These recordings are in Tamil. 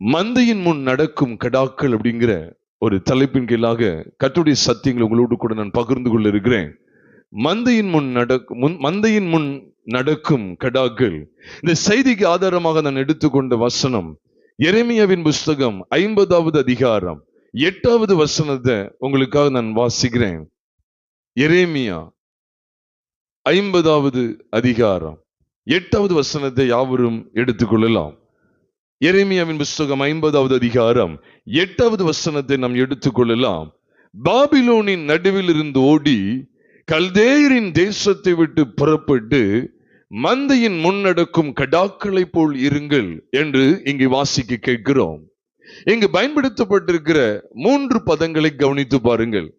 மந்தையின் முன் நடக்கும் கடாக்கள் அப்படிங்கிற ஒரு தலைப்பின் கீழாக கர்த்தருடைய சத்தியங்களை உங்களோடு கூட நான் பகிர்ந்து கொள்ள இருக்கிறேன். மந்தையின் முன் நடக்கும் கடாக்கள். இந்த செய்திக்கு ஆதாரமாக நான் எடுத்துக்கொண்ட வசனம் எரேமியாவின் புஸ்தகம் 50வது அதிகாரம் 8வது வசனத்தை உங்களுக்காக நான் வாசிக்கிறேன். எரேமியா 50வது அதிகாரம் 8வது வசனத்தை யாவரும் எடுத்துக்கொள்ளலாம். எரேமியாவின் புஸ்தகம் 50வது அதிகாரம் 8வது வசனத்தை நாம் எடுத்துக்கொள்ளலாம். பாபிலோனின் நடுவில் இருந்து ஓடி கல்தேயரின் தேசத்தை விட்டு புறப்பட்டு மந்தையின் முன்னடக்கும் கடாக்களை போல் இருங்கள் என்று இங்கு வாசிக்க கேட்கிறோம். இங்கு பயன்படுத்தப்பட்டிருக்கிற 3 பதங்களை கவனித்து பாருங்கள்.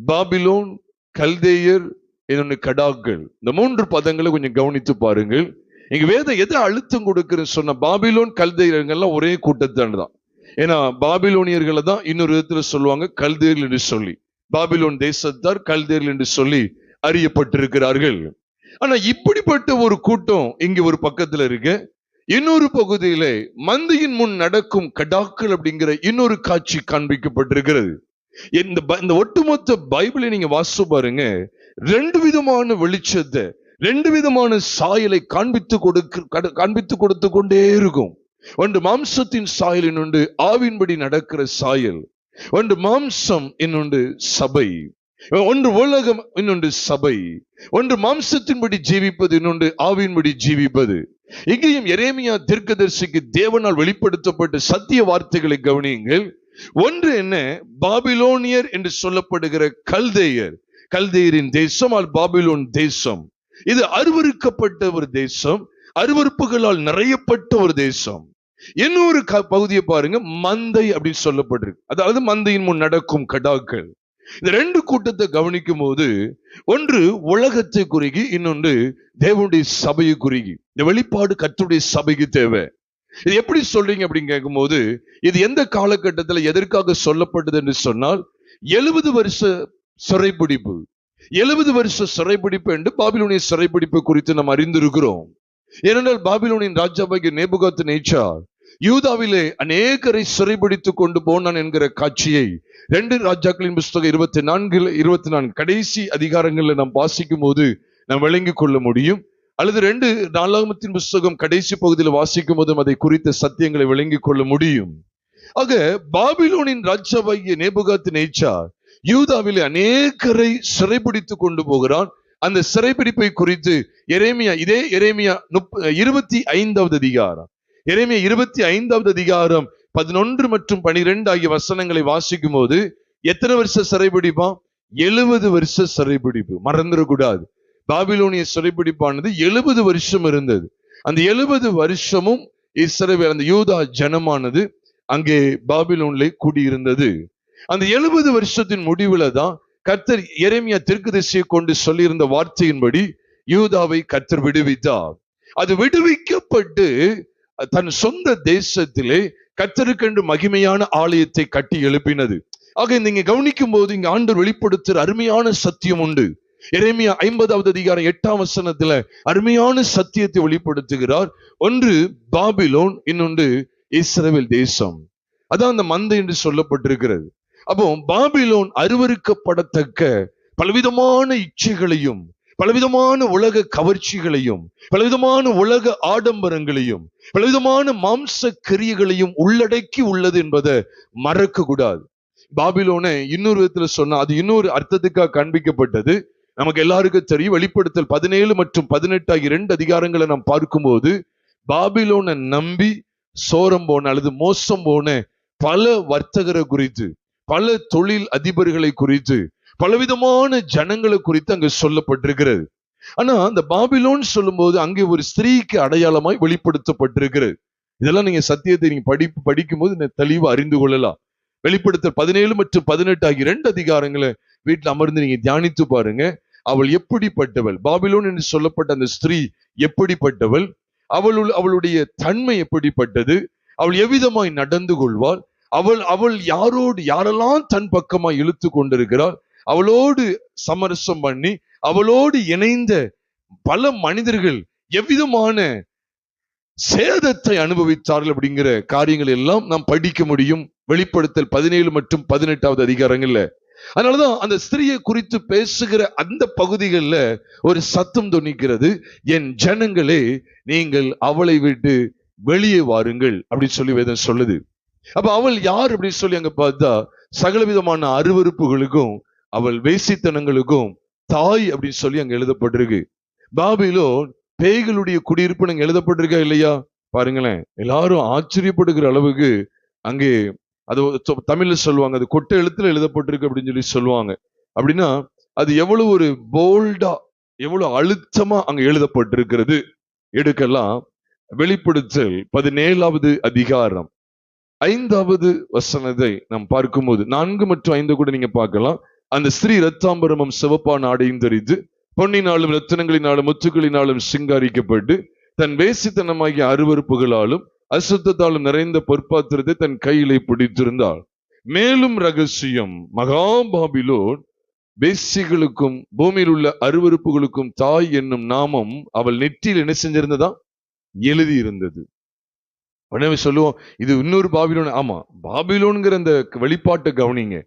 பாபிலோன், கல்தேயர், இன்னொன்னு கடாக்கள். இந்த 3 பதங்களை கொஞ்சம் கவனித்து பாருங்கள். இங்க வேதம் எதை அழுத்தம் கொடுக்குறேன்னு சொன்ன பாபிலோன், கல்தேயர்கள்லாம் ஒரே கூட்டத்தான் தான். ஏன்னா பாபிலோனியர்களை தான் இன்னொரு விதத்துல சொல்லுவாங்க கல்தேயர்கள் என்று சொல்லி. பாபிலோன் தேசத்தார் கல்தேயர்கள் என்று சொல்லி அறியப்பட்டிருக்கிறார்கள். ஆனா இப்படிப்பட்ட ஒரு கூட்டம் இங்க ஒரு பக்கத்துல இருக்கு. இன்னொரு பகுதியில மந்தையின் முன் நடக்கும் கடாக்கள் அப்படிங்கிற இன்னொரு காட்சி காண்பிக்கப்பட்டிருக்கிறது. இந்த ஒட்டுமொத்த பைபிளை நீங்க வாசிச்சு பாருங்க. 2 விதமான வெளிச்சத்தை, 2 விதமான சாயலை காண்பித்து கொடுத்து கொண்டே இருக்கும். ஒன்று மாம்சத்தின் சாயல், இன்னொன்று ஆவின்படி நடக்கிற சாயல். ஒன்று மாம்சம், இன்னொன்று சபை. ஒன்று உலகம், இன்னொன்று சபை. ஒன்று மாம்சத்தின்படி ஜீவிப்பது, இன்னொன்று ஆவின்படி ஜீவிப்பது. இங்கேயும் எரேமியா தீர்க்கதரிசிக்கு தேவனால் வெளிப்படுத்தப்பட்ட சத்திய வார்த்தைகளை கவனியுங்கள். ஒன்று என்ன? பாபிலோனியர் என்று சொல்லப்படுகிற கல்தேயர், கல்தேயரின் தேசம் பாபிலோன் தேசம். இது அருவருக்கப்பட்ட ஒரு தேசம், அருவருப்புகளால் நிறையப்பட்ட ஒரு தேசம். இன்னொரு பகுதியை பாருங்க, மந்தை அப்படின்னு சொல்லப்பட்டிருக்கு. அதாவது மந்தையின் முன் நடக்கும் கடாக்கள். இந்த 2 கூட்டத்தை கவனிக்கும் போது ஒன்று உலகத்தை குறிகி, இன்னொன்று தேவனுடைய சபையை குறிகி. இந்த வெளிப்பாடு கர்த்தருடைய சபைக்கு தேவை. இது எப்படி சொல்றீங்க அப்படின்னு கேட்கும் போது, இது எந்த காலகட்டத்தில் எதற்காக சொல்லப்பட்டது என்று சொன்னால், 70 வருஷ சிறைப்பிடிப்பு, 70 வருஷ சிறைப்பிடிப்பு என்று பாபிலோனிய சிறைப்பிடிப்பு குறித்து நாம் அறிந்திருக்கிறோம். ஏனென்றால் பாபிலோனின் ராஜாவாகிய நேபுகாத்நேச்சார் யூதாவிலே அநேகரை சிறைப்பிடித்துக் கொண்டு போனான் என்கிற காட்சியை 2 ராஜாக்களின் புஸ்தகம் 24 கடைசி அதிகாரங்களில் நாம் வாசிக்கும் போது நாம் விளங்கிக் கொள்ள முடியும். அல்லது 2 நாளாகமத்தின் புஸ்தகம் கடைசி பகுதியில் வாசிக்கும் போதும் அதை குறித்த சத்தியங்களை விளங்கிக் கொள்ள முடியும். ஆக பாபிலோனின் ராஜாவாகிய நேபுகாத்நேச்சார் யூதாவிலே அநேகரை சிறைப்பிடித்துக் கொண்டு போகிறான். அந்த சிறைப்பிடிப்பை குறித்து எரேமியா 25வது அதிகாரம், எரேமியா 25வது அதிகாரம் 11 மற்றும் 12 ஆகிய வசனங்களை வாசிக்கும் போது எத்தனை வருஷ சிறைப்பிடிப்பா? 70 வருஷ சிறைப்பிடிப்பு. மறந்துடக்கூடாது. பாபிலோனிய சிறைப்பிடிப்பானது 70 வருஷம் இருந்தது. அந்த 70 வருஷமும் இஸ்ரவேல், அந்த யூதா ஜனமானது அங்கே பாபிலோனிலே குடியிருந்தது. அந்த 70 வருஷத்தின் முடிவுல தான் கர்த்தர் எரேமியா தீர்க்கதரிசியை கொண்டு சொல்லியிருந்த வார்த்தையின்படி யூதாவை கர்த்தர் விடுவித்தார். அது விடுவிக்கப்பட்டு தன் சொந்த தேசத்திலே கர்த்தருக்கென்று மகிமையான ஆலயத்தை கட்டி எழுப்பினது. ஆக நீங்க கவனிக்கும் போது இங்க ஆண்டவர் வெளிப்படுத்துற அருமையான சத்தியம் உண்டு. எரேமியா 50வது அதிகாரம் 8ஆம் வசனத்துல அருமையான சத்தியத்தை வெளிப்படுத்துகிறார். ஒன்று பாபிலோன், இன்னொன்று இஸ்ரவேல் தேசம். அதான் அந்த மந்தை என்று சொல்லப்பட்டிருக்கிறது. அப்போ பாபிலோன் அருவருக்கப்படத்தக்க பலவிதமான இச்சைகளையும், பலவிதமான உலக கவர்ச்சிகளையும், பலவிதமான உலக ஆடம்பரங்களையும், பலவிதமான மாம்ச கிரியைகளையும் உள்ளடக்கி உள்ளது என்பதை மறக்க கூடாது. பாபிலோனை இன்னொரு விதத்துல சொன்னா அது இன்னொரு அர்த்தத்துக்காக காண்பிக்கப்பட்டது. நமக்கு எல்லாருக்கும் தெரியும். வெளிப்படுத்தல் 17 மற்றும் 18 ஆகிய 2 அதிகாரங்களை நாம் பார்க்கும்போது பாபிலோனை நம்பி சோரம் போன அல்லது மோசம் போன பல வர்த்தகரை குறித்து, பல தொழில் அதிபர்களை குறித்து, பலவிதமான ஜனங்களை குறித்து அங்கு சொல்லப்பட்டிருக்கிறது. ஆனா அந்த பாபிலோன் சொல்லும் போது அங்கே ஒரு ஸ்திரீக்கு அடையாளமாய் வெளிப்படுத்தப்பட்டிருக்கிறது. இதெல்லாம் நீங்க சத்தியத்தை நீங்க படிக்கும் போது தெளிவா அறிந்து கொள்ளலாம். வெளிப்படுத்தல் 17 மற்றும் 18 ஆகிய 2 அதிகாரங்களை வீட்டில் அமர்ந்து நீங்க தியானித்து பாருங்க. அவள் எப்படிப்பட்டவள், பாபிலோன் என்று சொல்லப்பட்ட அந்த ஸ்திரீ எப்படிப்பட்டவள், அவளுடைய தன்மை எப்படிப்பட்டது, அவள் எவ்விதமாய் நடந்து கொள்வாள், அவள் யாரெல்லாம் தன் பக்கமாய் இழுத்து கொண்டிருக்கிறாள், அவளோடு சமரசம் பண்ணி அவளோடு இணைந்த பல மனிதர்கள் எவ்விதமான சேதத்தை அனுபவித்தார்கள் அப்படிங்கிற காரியங்கள் எல்லாம் நாம் படிக்க முடியும் வெளிப்படுத்தல் 17 மற்றும் 18வது அதிகாரங்கள்ல. அதனாலதான் அந்த ஸ்திரியை குறித்து பேசுகிற அந்த பகுதிகளில் ஒரு சத்தம் தொனிக்கிறது, என் ஜனங்களே நீங்கள் அவளை விட்டு வெளியே வாருங்கள் அப்படின்னு சொல்லி வேதம் சொல்லுது. அப்ப அவள் யார் அப்படின்னு சொல்லி அங்க பார்த்தா சகலவிதமான அருவருப்புகளுக்கும் அவள் வேசித்தனங்களுக்கும் தாய் அப்படின்னு சொல்லி அங்க எழுதப்பட்டிருக்கு. பாபிலோன் பேய்களுடைய குடியிருப்பு அங்க எழுதப்பட்டிருக்கா இல்லையா? பாருங்களேன், எல்லாரும் ஆச்சரியப்படுகிற அளவுக்கு அங்கே அது தமிழ்ல சொல்லுவாங்க, அது கொட்டை எழுத்துல எழுதப்பட்டிருக்கு அப்படின்னு சொல்லி சொல்லுவாங்க. அப்படின்னா அது எவ்வளவு ஒரு போல்டா, எவ்வளவு அழுத்தமா அங்க எழுதப்பட்டிருக்கிறது. எடுக்கலாம். வெளிப்படுத்தல் 17வது அதிகாரம் 5வது வசனத்தை நாம் பார்க்கும்போது 4 மற்றும் 5 கூட நீங்க பார்க்கலாம். அந்த ஸ்திரீ இரத்தாம்பரமும் சிவப்பான ஆடையும் தரித்து பொன்னினாலும் ரத்தினங்களினாலும் முத்துக்களினாலும் சிங்காரிக்கப்பட்டு தன் வேசித்தனமாகிய அருவருப்புகளாலும் அசுத்தத்தாலும் நிறைந்த பொற்பாத்திரத்தை தன் கையிலே பிடித்திருந்தாள். மேலும் ரகசியம், மகா பாபிலோன் வேசிகளுக்கும் பூமியில் உள்ள அருவருப்புகளுக்கும் தாய் என்னும் நாமம் அவள் நெற்றியில் என்ன செஞ்சிருந்ததா? எழுதி இருந்தது. உடனே சொல்லுவோம், இது இன்னொரு பாபிலோன். ஆமா, பாபிலோன்கிற அந்த வெளிப்பாட்டை கவனிங்க.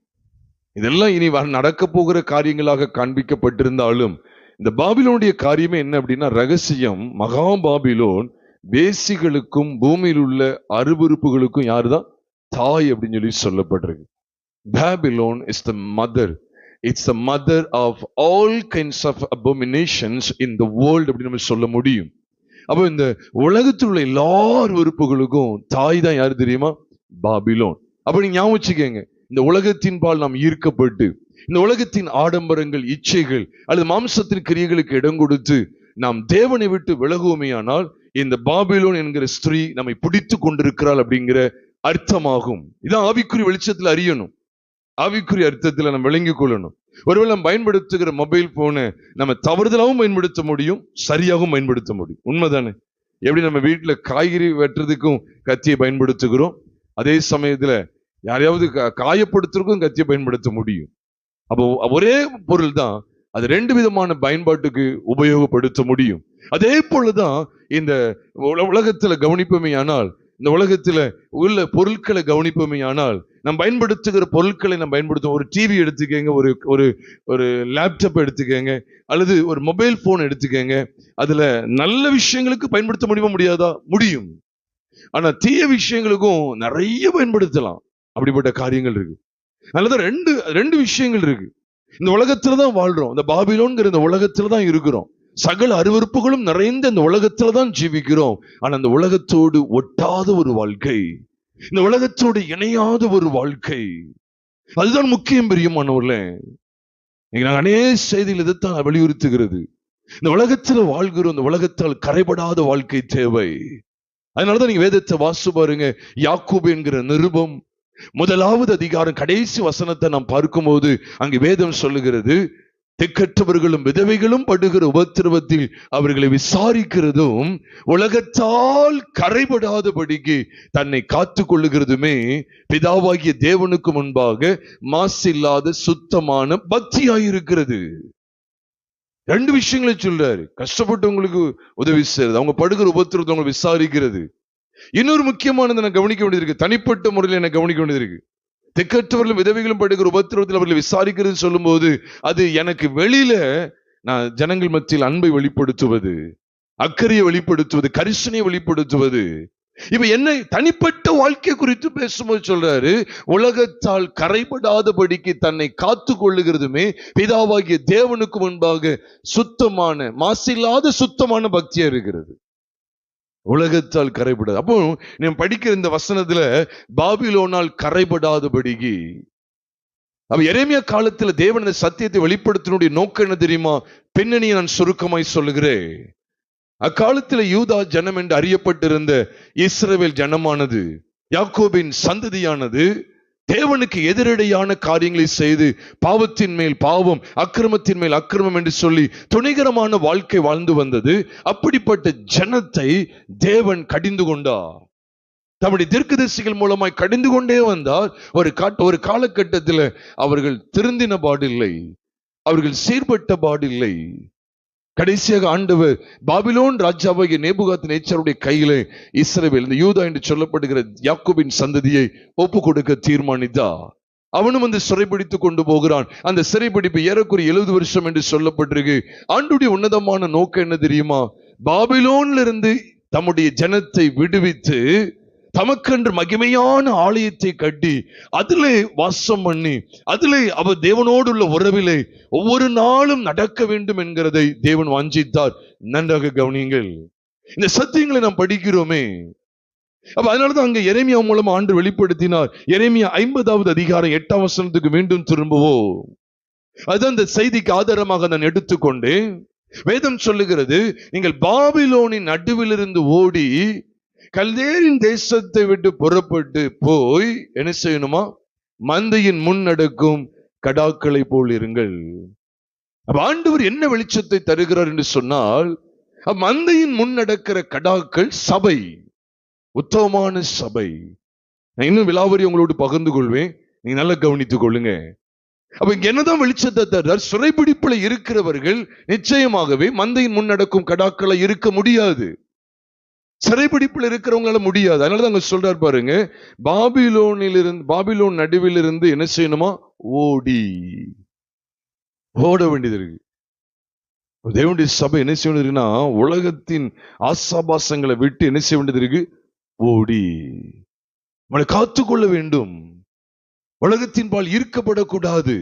இதெல்லாம் இனி நடக்க போகிற காரியங்களாக காண்பிக்கப்பட்டிருந்தாலும் இந்த பாபிலோனுடைய காரியமே என்ன அப்படின்னா ரகசியம். மகா பாபிலோன் வேசிகளுக்கும் பூமியில் உள்ள அருவருப்புகளுக்கும் யாருதான்? தாய் அப்படின்னு சொல்லி சொல்லப்பட்டிருக்கு. Babylon is the mother. It's the mother of all kinds of abominations in the world அப்படின்னு நம்ம சொல்ல முடியும். அப்போ இந்த உலகத்தில் உள்ள எல்லா அருவருப்புகளுக்கும் தாய் தான் யாரு தெரியுமா? பாபிலோன். அப்ப நீங்க ஞாபகம் வச்சுக்கங்க, இந்த உலகத்தின் பால் நாம் ஈர்க்கப்பட்டு இந்த உலகத்தின் ஆடம்பரங்கள், இச்சைகள் அல்லது மாம்சத்தின் கிரியைகளுக்கு இடம் கொடுத்து நாம் தேவனை விட்டு விலகுவோமேயானால் இந்த பாபிலோன் என்கிற ஸ்திரீ நம்மை பிடித்து கொண்டிருக்கிறாள் அப்படிங்கிற அர்த்தமாகும். இதான் ஆவிக்குரிய வெளிச்சத்தில் அறியணும். ஆவிக்குரிய அர்த்தத்தில் நம்ம விளங்கிக் கொள்ளணும். ஒருவேளை நம்ம பயன்படுத்துகிற மொபைல் போனை நம்ம தவறுதலாகவும் பயன்படுத்த முடியும், சரியாகவும் பயன்படுத்த முடியும். உண்மைதானே? எப்படி நம்ம வீட்டுல காய்கறி வெட்டுறதுக்கும் கத்தியை பயன்படுத்துகிறோம், அதே சமயத்துல யாரையாவது காயப்படுத்துறதுக்கும் கத்தியை பயன்படுத்த முடியும். அப்போ ஒரே பொருள் தான், அது 2 விதமான பயன்பாட்டுக்கு உபயோகப்படுத்த முடியும். அதே போலதான் இந்த உலகத்துல கவனிப்போமே ஆனால், இந்த உலகத்துல உள்ள பொருட்களை கவனிப்போமே ஆனால், நம்ம பயன்படுத்துகிற பொருட்களை நம்ம பயன்படுத்தும். ஒரு டிவி எடுத்துக்கங்க, ஒரு லேப்டாப் எடுத்துக்கங்க, அல்லது ஒரு மொபைல் போன் எடுத்துக்கங்க. அதுல நல்ல விஷயங்களுக்கு பயன்படுத்த முடியுமா? முடியாதா? முடியும். ஆனா தீய விஷயங்களுக்கும் நிறைய பயன்படுத்தலாம். அப்படிப்பட்ட காரியங்கள் இருக்கு. அதனால ரெண்டு விஷயங்கள் இருக்கு. இந்த உலகத்துலதான் வாழ்றோம், இந்த பாபிலோன்கிற இந்த உலகத்துலதான் இருக்கிறோம். சகல அருவருப்புகளும் நிறைந்த இந்த உலகத்துலதான் ஜீவிக்கிறோம். ஆனா இந்த உலகத்தோடு ஒட்டாத ஒரு வாழ்க்கை, இந்த உலகத்தோடு இணையாத ஒரு வாழ்க்கை, அதுதான் முக்கியம். பிரியமானவர்களே, நாங்கள் அநேக செய்திகள் இதைத்தான் வலியுறுத்துகிறது. இந்த உலகத்துல வாழ்கிறோம், இந்த உலகத்தால் கரைபடாத வாழ்க்கை தேவை. அதனாலதான் நீங்க வேதத்தை வாசிச்சு பாருங்க. யாக்கோபு என்கிற நிருபம் 1வது அதிகாரம் கடைசி வசனத்தை நாம் பார்க்கும்போது அங்கு வேதம் சொல்லுகிறது, திக்கற்றவர்களும் விதவைகளும் படுகிற உபத்திரவத்தில் அவர்களை விசாரிக்கிறதும் உலகத்தால் கரைபடாதபடிக்கு தன்னை காத்து கொள்ளுகிறதுமே பிதாவாகிய தேவனுக்கு முன்பாக மாசில்லாத சுத்தமான பக்தியாயிருக்கிறது. 2 விஷயங்களை சொல்றாரு. கஷ்டப்பட்டவங்களுக்கு உதவி செய்யறது, அவங்க படுகிற உபத்திரவத்தை அவங்க விசாரிக்கிறது. இன்னொரு முக்கியமானது நான் கவனிக்க வேண்டியது, தனிப்பட்ட முறையில் என்ன கவனிக்க வேண்டியது. திக்கற்றவர்களும் விதவைகளும் படுகிற உபத்திரவத்தில் அவர்களை விசாரிக்கிறது சொல்லும் போது அது எனக்கு வெளியில நான் ஜனங்கள் மத்தியில் அன்பை வெளிப்படுத்துவது, அக்கறையை வெளிப்படுத்துவது, கரிசனையை வெளிப்படுத்துவது. இப்ப என்ன தனிப்பட்ட வாழ்க்கை குறித்து பேசும்போது சொல்றாரு, உலகத்தால் கரைபடாதபடிக்கு தன்னை காத்து கொள்ளுகிறதுமே பிதாவாகிய தேவனுக்கு முன்பாக சுத்தமான மாசில்லாத சுத்தமான பக்தியா இருக்கிறது. உலகத்தால் கரைபடாது. அப்போ நீ படிக்கிற இந்த வசனத்துல பாபிலோனால் கரைபடாதபடிக்கு, அப்ப எரேமியா காலத்துல தேவன் இந்த சத்தியத்தை வெளிப்படுத்தினுடைய நோக்கம் என்ன தெரியுமா? பின்னணியை நான் சுருக்கமாய் சொல்லுகிறேன். அக்காலத்துல யூதா ஜனம் என்று அறியப்பட்டிருந்த இஸ்ரவேல் ஜனமானது, யாக்கோபின் சந்ததியானது தேவனுக்கு எதிரடையான காரியங்களை செய்து பாவத்தின் மேல் பாவம், அக்கிரமத்தின் மேல் அக்கிரமம் என்று சொல்லி துணிகரமான வாழ்க்கை வாழ்ந்து வந்தது. அப்படிப்பட்ட ஜனத்தை தேவன் கடிந்து கொண்டார். தம்முடைய தீர்க்கதரிசிகள் மூலமாய் கடிந்து கொண்டே வந்தார். ஒரு காலகட்டத்தில் அவர்கள் திருந்தின பாடில்லை, அவர்கள் சீர்பட்ட பாடில்லை. கடைசியாக ஆண்டவர் பாபிலோன் ராஜாவாகிய நேபுகாத்நேச்சாருடைய கையிலே இஸ்ரவேல், இந்த யூதா என்று சொல்லப்படுகிற யாக்கோபின் சந்ததியை ஒப்பு கொடுக்க தீர்மானித்தார். அவனும் வந்து சிறைபிடித்து கொண்டு போகிறான். அந்த சிறைபிடிப்பு ஏறக்குறைய 70 வருஷம் என்று சொல்லப்பட்டிருக்கு. ஆண்டுடைய உன்னதமான நோக்கம் என்ன தெரியுமா? பாபிலோன்ல இருந்து தம்முடைய ஜனத்தை விடுவித்து தமக்கென்று மகிமையான ஆலயத்தை கட்டி அதிலே வாசம் பண்ணி அதிலே அவர் தேவனோடு உள்ள உறவிலே ஒவ்வொரு நாளும் நடக்க வேண்டும் என்கிறதை தேவன் வாஞ்சித்தார். நன்றாக கவனியுங்கள். இந்த சத்தியங்களை நாம் படிக்கிறோமே. அப்ப அதனாலதான் அங்க எரேமியா மூலம் ஆண்டு வெளிப்படுத்தினார். எரேமியா 50வது அதிகாரம் 8ஆம் வசனத்துக்கு மீண்டும் திரும்புவோம். அது அந்த செய்திக்கு ஆதாரமாக நான் எடுத்துக்கொண்டேன். வேதம் சொல்லுகிறது, நீங்கள் பாபிலோனின் நடுவிலிருந்து ஓடி கல்தேரின் தேசத்தை விட்டு புறப்பட்டு போய் என்ன செய்யணுமா? மந்தையின் முன் நடக்கும் கடாக்களை போல் இருங்கள். அப்ப ஆண்டவர் என்ன வெளிச்சத்தை தருகிறார் என்று சொன்னால், மந்தையின் முன் நடக்கிற கடாக்கள் சபை, உத்தமமான சபை. நான் இன்னும் விலாவரி உங்களோடு பகிர்ந்து கொள்வேன், நீங்க நல்லா கவனித்துக் கொள்ளுங்க. அப்ப இங்க என்னதான் வெளிச்சத்தை தர்றார்? சிறைபிடிப்புல இருக்கிறவர்கள் நிச்சயமாகவே மந்தையின் முன் நடக்கும் கடாக்களை இருக்க முடியாது. சிறைபிடிப்புல இருக்கிறவங்களால முடியாது. அதனாலதான் அங்க சொல்றாரு பாருங்க, பாபிலோன் நடுவில் இருந்து என்ன செய்யணுமா? ஓட வேண்டியது இருக்கு. தேவனுடைய சபை என்ன செய்ய வேண்டியது இருக்குன்னா, உலகத்தின் ஆசாபாசங்களை விட்டு என்ன செய்ய வேண்டியது இருக்கு? ஓடி நம்மளை காத்துக்கொள்ள வேண்டும். உலகத்தின் பால் ஈர்க்கப்படக்கூடாது.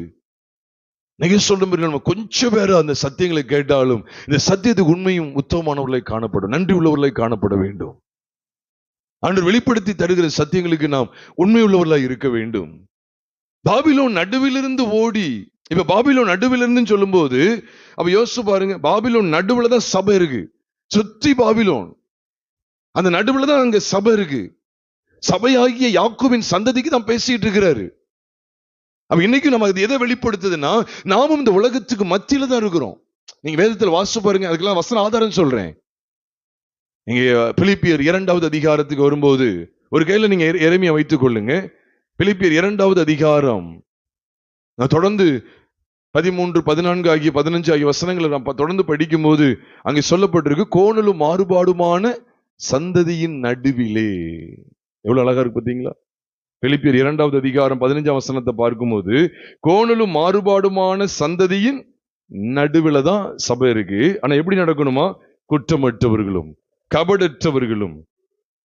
நீங்க சொல்ற மாதிரி நம்ம கொஞ்சம் பேர அந்த சத்தியங்களை கேட்டாலும் இந்த சத்தியத்துக்கு உண்மையும் உத்தமமானவர்களை காணப்படும், நன்றி உள்ளவர்களை காணப்பட வேண்டும். ஆண்டவர் வெளிப்படுத்தி தருகிற சத்தியங்களுக்கு நாம் உண்மை உள்ளவர்களாக இருக்க வேண்டும். பாபிலோன் நடுவிலிருந்து ஓடி, இப்ப பாபிலோன் நடுவிலிருந்து சொல்லும் போது அப்ப யோசிச்சு பாருங்க, பாபிலோன் நடுவுல தான் சபை இருக்கு. சுத்தி பாபிலோன், அந்த நடுவுல தான் அங்க சபை இருக்கு. சபையாகிய யாக்கோபின் சந்ததிக்கு தான் பேசிட்டு இருக்கிறாரு. அப்ப இன்னைக்கு நம்ம எதை வெளிப்படுத்துதுன்னா, நாமும் இந்த உலகத்துக்கு மத்தியில தான் இருக்கிறோம். நீங்க வேதத்துல வாசிச்சு பாருங்க, அதுக்கெல்லாம் வசன ஆதாரம் சொல்றேன். நீங்க பிலிப்பியர் 2வது அதிகாரத்துக்கு வரும்போது ஒரு கையில நீங்க எரேமியா வைத்துக் கொள்ளுங்க. பிலிப்பியர் 2வது அதிகாரம் நான் தொடர்ந்து 13, 14 ஆகிய 15 ஆகிய வசனங்களை நாம் தொடர்ந்து படிக்கும் போது அங்கே சொல்லப்பட்டிருக்கு, கோணலும் மாறுபாடுமான சந்ததியின் நடுவிலே. எவ்வளவு அழகா இருக்கு பாத்தீங்களா? பிலிப்பியர் 2வது அதிகாரம் 15ஆம் வசனத்தை பார்க்கும்போது, கோணலும் மாறுபாடுமான சந்ததியின் நடுவில் தான் சபை இருக்கு. ஆனா எப்படி நடக்கணுமா? குற்றமற்றவர்களும் கபடற்றவர்களும்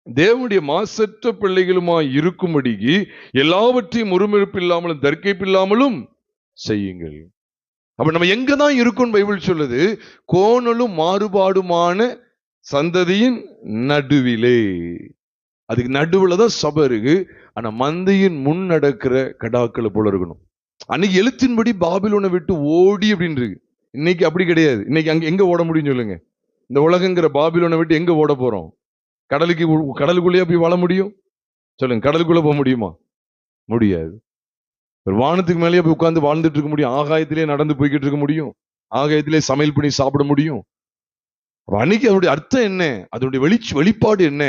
தேவனுடைய மாசற்ற பிள்ளைகளுமாய் இருக்கும்படிக்கு எல்லாவற்றையும் முறுமுறுப்பு இல்லாமலும் தர்க்கைப்பில்லாமலும் செய்யுங்கள். அப்ப நம்ம எங்கதான் இருக்கும் பைபிள் சொல்லுது? கோணலும் மாறுபாடுமான சந்ததியின் நடுவிலே. அதுக்கு நடுவுல தான் சபை இருக்கு. ஆனா மந்தையின் முன் நடக்கிற கடாக்களை போல இருக்கணும். அன்னைக்கு எழுத்தின்படி பாபிலோனை விட்டு ஓடி அப்படின்னு இருக்கு. இன்னைக்கு அப்படி கிடையாது. இன்னைக்கு அங்க எங்க ஓட முடியும் சொல்லுங்க? இந்த உலகங்கிற பாபிலோனை விட்டு எங்க ஓட போறோம்? கடலுக்குள்ளேயே போய் வாழ முடியும் சொல்லுங்க? கடலுக்குள்ள போக முடியுமா? முடியாது. ஒரு வானத்துக்கு மேலேயே போய் உட்கார்ந்து வாழ்ந்துட்டு இருக்க முடியும்? ஆகாயத்திலே நடந்து போய்கிட்டு இருக்க முடியும்? ஆகாயத்திலே சமையல் பண்ணி சாப்பிட முடியும்? அன்னைக்கு அதனுடைய அர்த்தம் என்ன? அதனுடைய வெளிப்பாடு என்ன?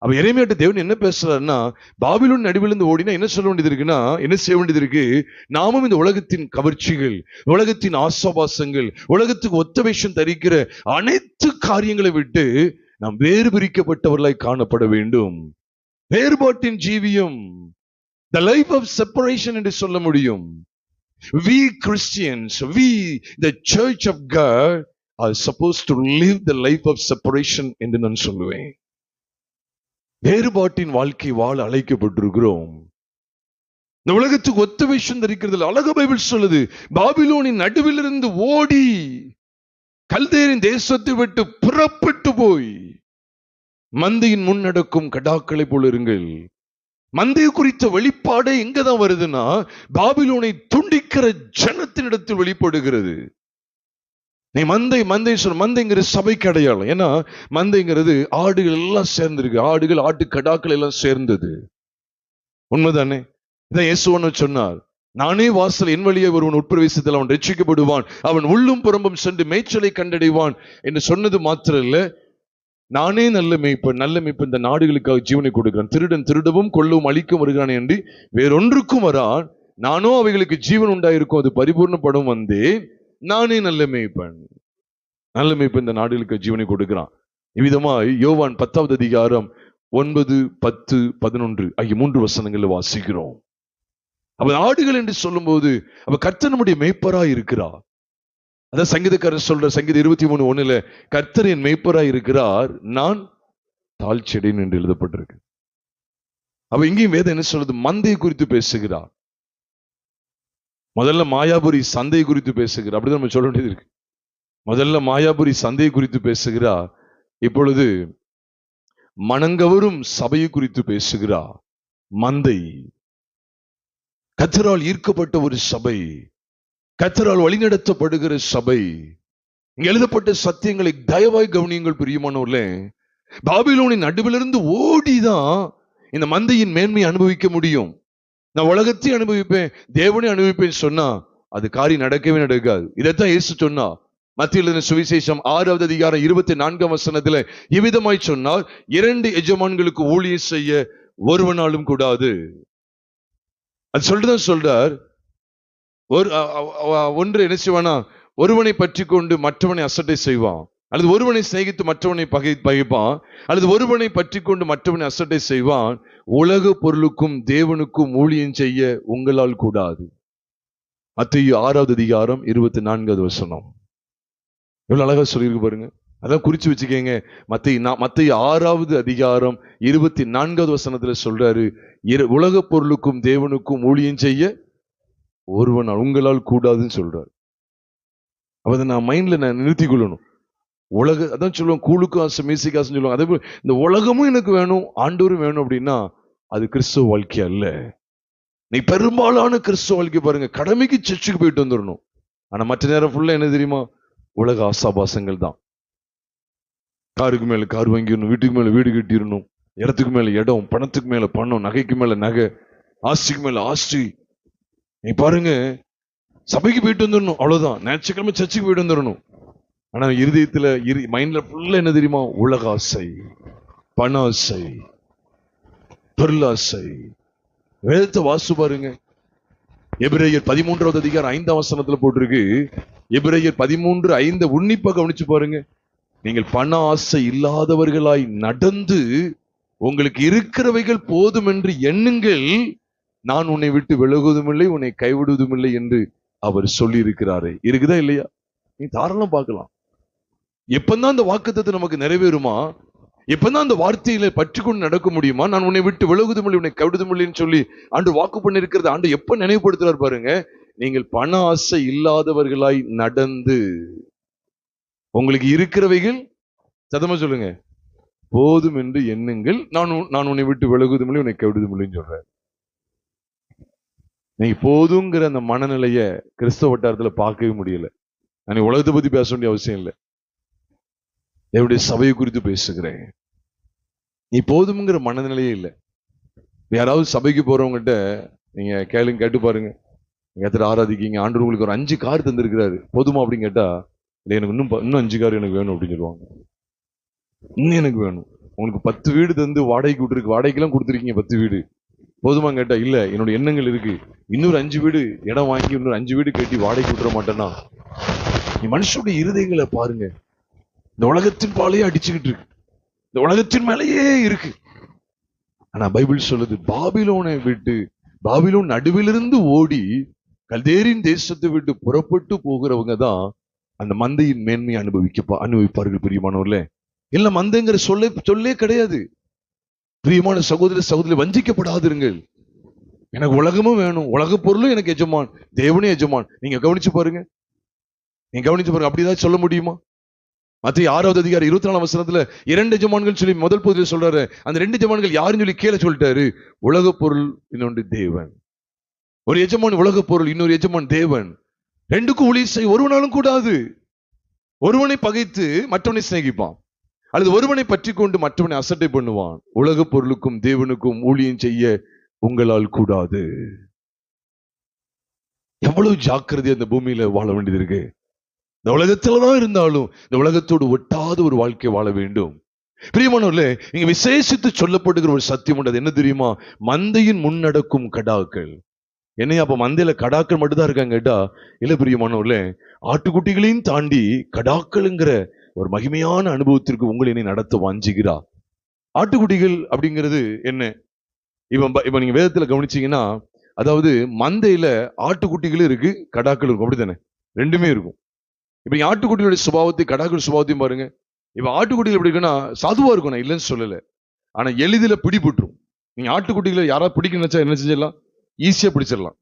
அப்ப எரேமியாட்ட தேவன் என்ன பேசுறாருன்னா, பாபிலோன் நடுவிலிருந்து ஓடினா என்ன சொல்ல வேண்டியது இருக்குன்னா, என்ன செய்ய வேண்டியது இருக்கு? நாமும் இந்த உலகத்தின் கவர்ச்சிகள், உலகத்தின் ஆசாபாசங்கள், உலகத்துக்கு ஒத்த வேஷம் தரிக்கிற அனைத்து காரியங்களை விட்டு நாம் வேறு பிரிக்கப்பட்டவர்களாய் காணப்பட வேண்டும். வேறுபாட்டின் ஜீவியம், the life of separation என்று சொல்ல முடியும். We Christians, we the church of God are supposed to live the life of separation என்று நான் சொல்லுவேன். வேறுபாட்டின் வாழ்க்கை வாழ அழைக்கப்பட்டிருக்கிறோம். இந்த உலகத்துக்கு ஒத்த வேஷம் தரிக்கிறது அழகா பைபிள் சொல்லுது. பாபிலோனின் நடுவிலிருந்து ஓடி கல்தேரின் தேசத்தை விட்டு புறப்பட்டு போய் மந்தையின் முன் நடக்கும் கடாக்களை போல இருங்கள். மந்தையை குறித்த வெளிப்பாடு எங்கதான் வருதுன்னா, பாபிலோனை துண்டிக்கிற ஜனத்தினிடத்தில் வெளிப்படுகிறது. நீ மந்தை சொல்ல, மந்தைங்கிற சபைக்கு அடையாளம். ஏன்னா மந்தைங்கிறது ஆடுகள் எல்லாம் சேர்ந்திருக்கு. ஆடுகள், ஆட்டு கடாக்கள் எல்லாம் சேர்ந்தது. உண்மைதானே? இதான் இயேசுவன்னு சொன்னார், நானே வாசல், என் வழியே ஒருவன் உட்பிரவேசித்தால் அவன் ரட்சிக்கப்படுவான், அவன் உள்ளும் புறம்பும் சென்று மேய்ச்சலை கண்டடைவான் என்று சொன்னது மாத்திரம் இல்ல, நானே நல்ல மேய்ப்பன், நல்ல மேய்ப்பன் இந்த நாடுகளுக்காக ஜீவனை கொடுக்கிறான், திருடன் திருடவும் கொல்லவும் அழிக்கும் வருகிறான் என்று வேறொன்றுக்கும் வரான், நானோ அவைகளுக்கு ஜீவன் உண்டாயிருக்கும், அது பரிபூர்ணப்படும் வந்தேன், நானே நல்ல மேய்ப்பன். நல்ல மேய்ப்பன் இந்த நாடுகளுக்கு ஜீவனை கொடுக்கிறான். இவ்விதமாய் யோவான் 10வது அதிகாரம் 9, 10, 11 ஆகிய 3 வசனங்களை வாசிக்கிறோம். அவ ஆடுகள் என்று சொல்லும் போது அவ கர்த்தர் நம்முடைய மேய்ப்பராய் இருக்கிறார். அதான் சங்கீதக்காரர் சொல்ற சங்கீதம் 23:1 கர்த்தர் என் மேய்ப்பராய் இருக்கிறார், நான் தாழ்ச்சியடையேன் என்று எழுதப்பட்டிருக்கு. அவ இங்கேயும் வேதம் என்ன சொல்றது? மந்தையை குறித்து பேசுகிறார். முதல்ல மாயாபுரி சந்தை குறித்து பேசுகிறார். அப்படிதான் நம்ம சொல்ல வேண்டியது இருக்கு. முதல்ல மாயாபுரி சந்தையை குறித்து பேசுகிறார். இப்பொழுது மனங்கவரும் சபையை குறித்து பேசுகிறார். மந்தை கர்த்தரால் ஈர்க்கப்பட்ட ஒரு சபை, கர்த்தரால் வழிநடத்தப்படுகிற சபை. இங்க எழுதப்பட்ட சத்தியங்களை தயவாய் கவனியுங்கள் பிரியமானவர்களே. பாபிலோனின் நடுவிலிருந்து ஓடிதான் இந்த மந்தையின் மேன்மையை அனுபவிக்க முடியும். நான் உலகத்தை அனுபவிப்பேன், தேவனை அனுபவிப்பேன் சொன்னா அது காரியம் நடக்கவே நடக்காது. இதைத்தான் இயேசு சொன்னா மத்திய எழுதின சுவிசேஷம் 6வது அதிகாரம் 24ஆம் வசனத்துல இவ்விதமாய் சொன்னார், 2 எஜமான்களுக்கு ஊழியம் செய்ய ஒருவனாலும் கூடாது. அது சொல்லிட்டுதான் சொல்றார். ஒன்று என்ன செய்வானா, ஒருவனை பற்றி கொண்டு மற்றவனை அசட்டை செய்வான், அல்லது ஒருவனை சிநேகித்து மற்றவனை பகைப்பான், அல்லது ஒருவனை பற்றி கொண்டு மற்றவனை அசட்டை செய்வான். உலக பொருளுக்கும் தேவனுக்கும் ஊழியம் செய்ய உங்களால் கூடாது. மத்தேயு 6வது அதிகாரம் 24வது வசனம். எவ்வளவு அழகா சொல்லியிருக்கு பாருங்க. அதான் குறிச்சு வச்சுக்கங்க. மத்தேயு 6வது அதிகாரம் 24வது வசனத்துல சொல்றாரு, உலக பொருளுக்கும் தேவனுக்கும் ஊழியம் செய்ய ஒருவன் உங்களால் கூடாதுன்னு சொல்றாரு. அப்ப நான் மைண்ட்ல நிறுத்திக் கொள்ளணும். அதான் சொல்லுவோம், கூழுக்கு ஆசை மீசைக்கு ஆசைன்னு சொல்லுவாங்க. அதே போல இந்த உலகமும் எனக்கு வேணும், ஆண்டவரும் வேணும் அப்படின்னா அது கிறிஸ்துவ வாழ்க்கை அல்ல. நீ பெரும்பாலான கிறிஸ்துவ வாழ்க்கை பாருங்க, கடமைக்கு சர்ச்சுக்கு போயிட்டு வந்துடணும். ஆனா மற்ற நேரம் ஃபுல்லா என்ன தெரியுமா? உலக ஆசாபாசங்கள் தான். காருக்கு மேல கார் வாங்கிடணும், வீட்டுக்கு மேல வீடு கட்டிடணும், இடத்துக்கு மேல இடம், பணத்துக்கு மேல பணம், நகைக்கு மேல நகை, ஆஸ்திக்கு மேல ஆஸ்தி. நீ பாருங்க, சபைக்கு போயிட்டு வந்துடணும், அவ்வளவுதான். ஞாயிற்றுக்கிழமை சர்ச்சுக்கு போயிட்டு வந்துடணும். ஆனா இருதயத்துல மைண்ட்ல ஃபுல்லா என்ன தெரியுமா? உலக ஆசை, பண ஆசை, பொருளாசை. வேதத்தை வாசு பாருங்க. எபிரேயர் 13வது அதிகாரம் 5ஆம் வசனத்துல போட்டிருக்கு. எபிரேயர் 13:5 உன்னிப்பா கவனிச்சு பாருங்க. நீங்கள் பண ஆசை இல்லாதவர்களாய் நடந்து உங்களுக்கு இருக்கிறவைகள் போதும் என்று எண்ணுங்கள், நான் உன்னை விட்டு விலகுவதும் இல்லை, உன்னை கைவிடுவதும் இல்லை என்று அவர் சொல்லி இருக்கிறாரே. இருக்குதா இல்லையா? நீ தாராளம் பார்க்கலாம். எப்பதான் அந்த வாக்குத்தத்தம் நமக்கு நிறைவேறுமா? எப்பதான் அந்த வார்த்தையில பற்றி கொண்டு நடக்க முடியுமா? நான் உன்னை விட்டு விலகுவதும் இல்லை, உன்னை கைவிடுவதும் இல்லைன்னு சொல்லி ஆண்டு வாக்கு பண்ணி இருக்கிறது ஆண்டு எப்ப நினைவுபடுத்துறாரு பாருங்க. நீங்கள் பண ஆசை இல்லாதவர்களாய் நடந்து உங்களுக்கு இருக்கிறவைகள் சத்தமா சொல்லுங்க போதும் என்று எண்ணுங்கள், நான் உன்னை விட்டு விலகுவதும் இல்லை, உன்னை கைவிடுவதும் இல்லைன்னு சொல்றேன். நீ போதுங்கிற அந்த மனநிலைய கிறிஸ்தவ வட்டாரத்துல பார்க்கவே முடியல. நான் உலகத்தை பத்தி பேச வேண்டிய அவசியம் இல்லை, என்னுடைய சபையை குறித்து பேசுகிறேன். நீ போதும்ங்கிற மனநிலையே இல்லை. யாராவது சபைக்கு போறவங்ககிட்ட நீங்க கேட்டு பாருங்க, எத்தனை ஆராதிக்கீங்க, ஆண்டு உங்களுக்கு ஒரு 5 கார் தந்திருக்கிறாரு, போதுமா அப்படின்னு கேட்டா, எனக்கு இன்னும் 5 கார் எனக்கு வேணும் அப்படின்னு சொல்லுவாங்க. இன்னும் எனக்கு வேணும். உங்களுக்கு 10 வீடு தந்து வாடகைக்கு விட்டுருக்கு, வாடகைக்கெல்லாம் கொடுத்துருக்கீங்க 10 வீடு, போதுமா கேட்டா இல்ல, என்னோட எண்ணங்கள் இருக்கு, இன்னொரு 5 வீடு இடம் வாங்கி இன்னொரு 5 வீடு கட்டி வாடகைக்கு விட்டுற மாட்டேன்னா. நீ மனுஷனுடைய இருதயங்களை பாருங்க. இந்த உலகத்தின் பாலையே அடிச்சுக்கிட்டு இருக்கு, இந்த உலகத்தின் மேலேயே இருக்கு. ஆனா பைபிள் சொல்லுது, பாபிலோனை விட்டு, பாபிலோன் நடுவிலிருந்து ஓடி கல்தேரின் தேசத்தை விட்டு புறப்பட்டு போகிறவங்க தான் அந்த மந்தையின் மேன்மையை அனுபவிப்பார்கள். பிரியமானவர்களே, இல்ல மந்தைங்கிற சொல்லே கிடையாது. பிரியமான சகோதர சகோதரி, வஞ்சிக்கப்படாதிருங்கள். எனக்கு உலகமும் வேணும், உலக பொருளும் எனக்கு எஜமான், தேவனே எஜமான். நீங்க கவனிச்சு பாருங்க, அப்படிதான் சொல்ல முடியுமா? மத்தேயு 6வது அதிகாரம் 24ஆம் வசனத்துல 2 எஜமான்கள் சொல்லி முதல் பகுதியில் சொல்றாரு. அந்த 2 எஜமான்கள் யாருன்னு சொல்லி கீழே சொல்லிட்டாரு. உலக பொருள், இன்னொன்று தேவன். ஒரு எஜமான் உலக பொருள், இன்னொரு எஜமான் தேவன். 2க்கும் ஊழியம் செய்ய ஒருவனாலும் கூடாது. ஒருவனை பகைத்து மற்றவனை சிநேகிப்பான், அல்லது ஒருவனை பற்றி கொண்டு மற்றவனை அசட்டை பண்ணுவான். உலக பொருளுக்கும் தேவனுக்கும் ஊழியம் செய்ய உங்களால் கூடாது. எவ்வளவு ஜாக்கிரதை அந்த பூமியில வாழ வேண்டியது இருக்கு. இந்த உலகத்துலதான் இருந்தாலும் இந்த உலகத்தோடு ஒட்டாத ஒரு வாழ்க்கை வாழ வேண்டும். பிரியமானவர்களே, இங்க விசேஷித்து சொல்லப்படுகிற ஒரு சத்தியம் உண்டு. அது என்ன தெரியுமா? மந்தையின் முன்னடக்கும் கடாக்கள். என்னையா அப்ப மந்தையில கடாக்கள் மட்டும்தான் இருக்காங்க கேட்டா, இல்ல பிரியமானவர்களே, ஆட்டுக்குட்டிகளையும் தாண்டி கடாக்களுங்கிற ஒரு மகிமையான அனுபவத்திற்கு உங்களை என்னை நடத்த வாஞ்சுகிறா. ஆட்டுக்குட்டிகள் அப்படிங்கிறது என்ன? இப்ப நீங்க வேதத்துல கவனிச்சீங்கன்னா, அதாவது மந்தையில ஆட்டுக்குட்டிகளும் இருக்கு, கடாக்கள் இருக்கும். அப்படித்தானே? ரெண்டுமே இருக்கும். இப்ப ஆட்டுக்குட்டிகளுடைய சுபாவத்தை கடாக்கள் சுபாவத்தையும் பாருங்க. இப்ப ஆட்டுக்குட்டிகள் எப்படி இருக்குன்னா சாதுவா இருக்கும், நான் இல்லைன்னு சொல்லல. ஆனா எளிதில பிடிபட்டுரும். நீங்க ஆட்டுக்குட்டிகளை யாராவது பிடிக்க நினைச்சா என்ன செஞ்சிடலாம்? ஈஸியா பிடிச்சிடலாம்.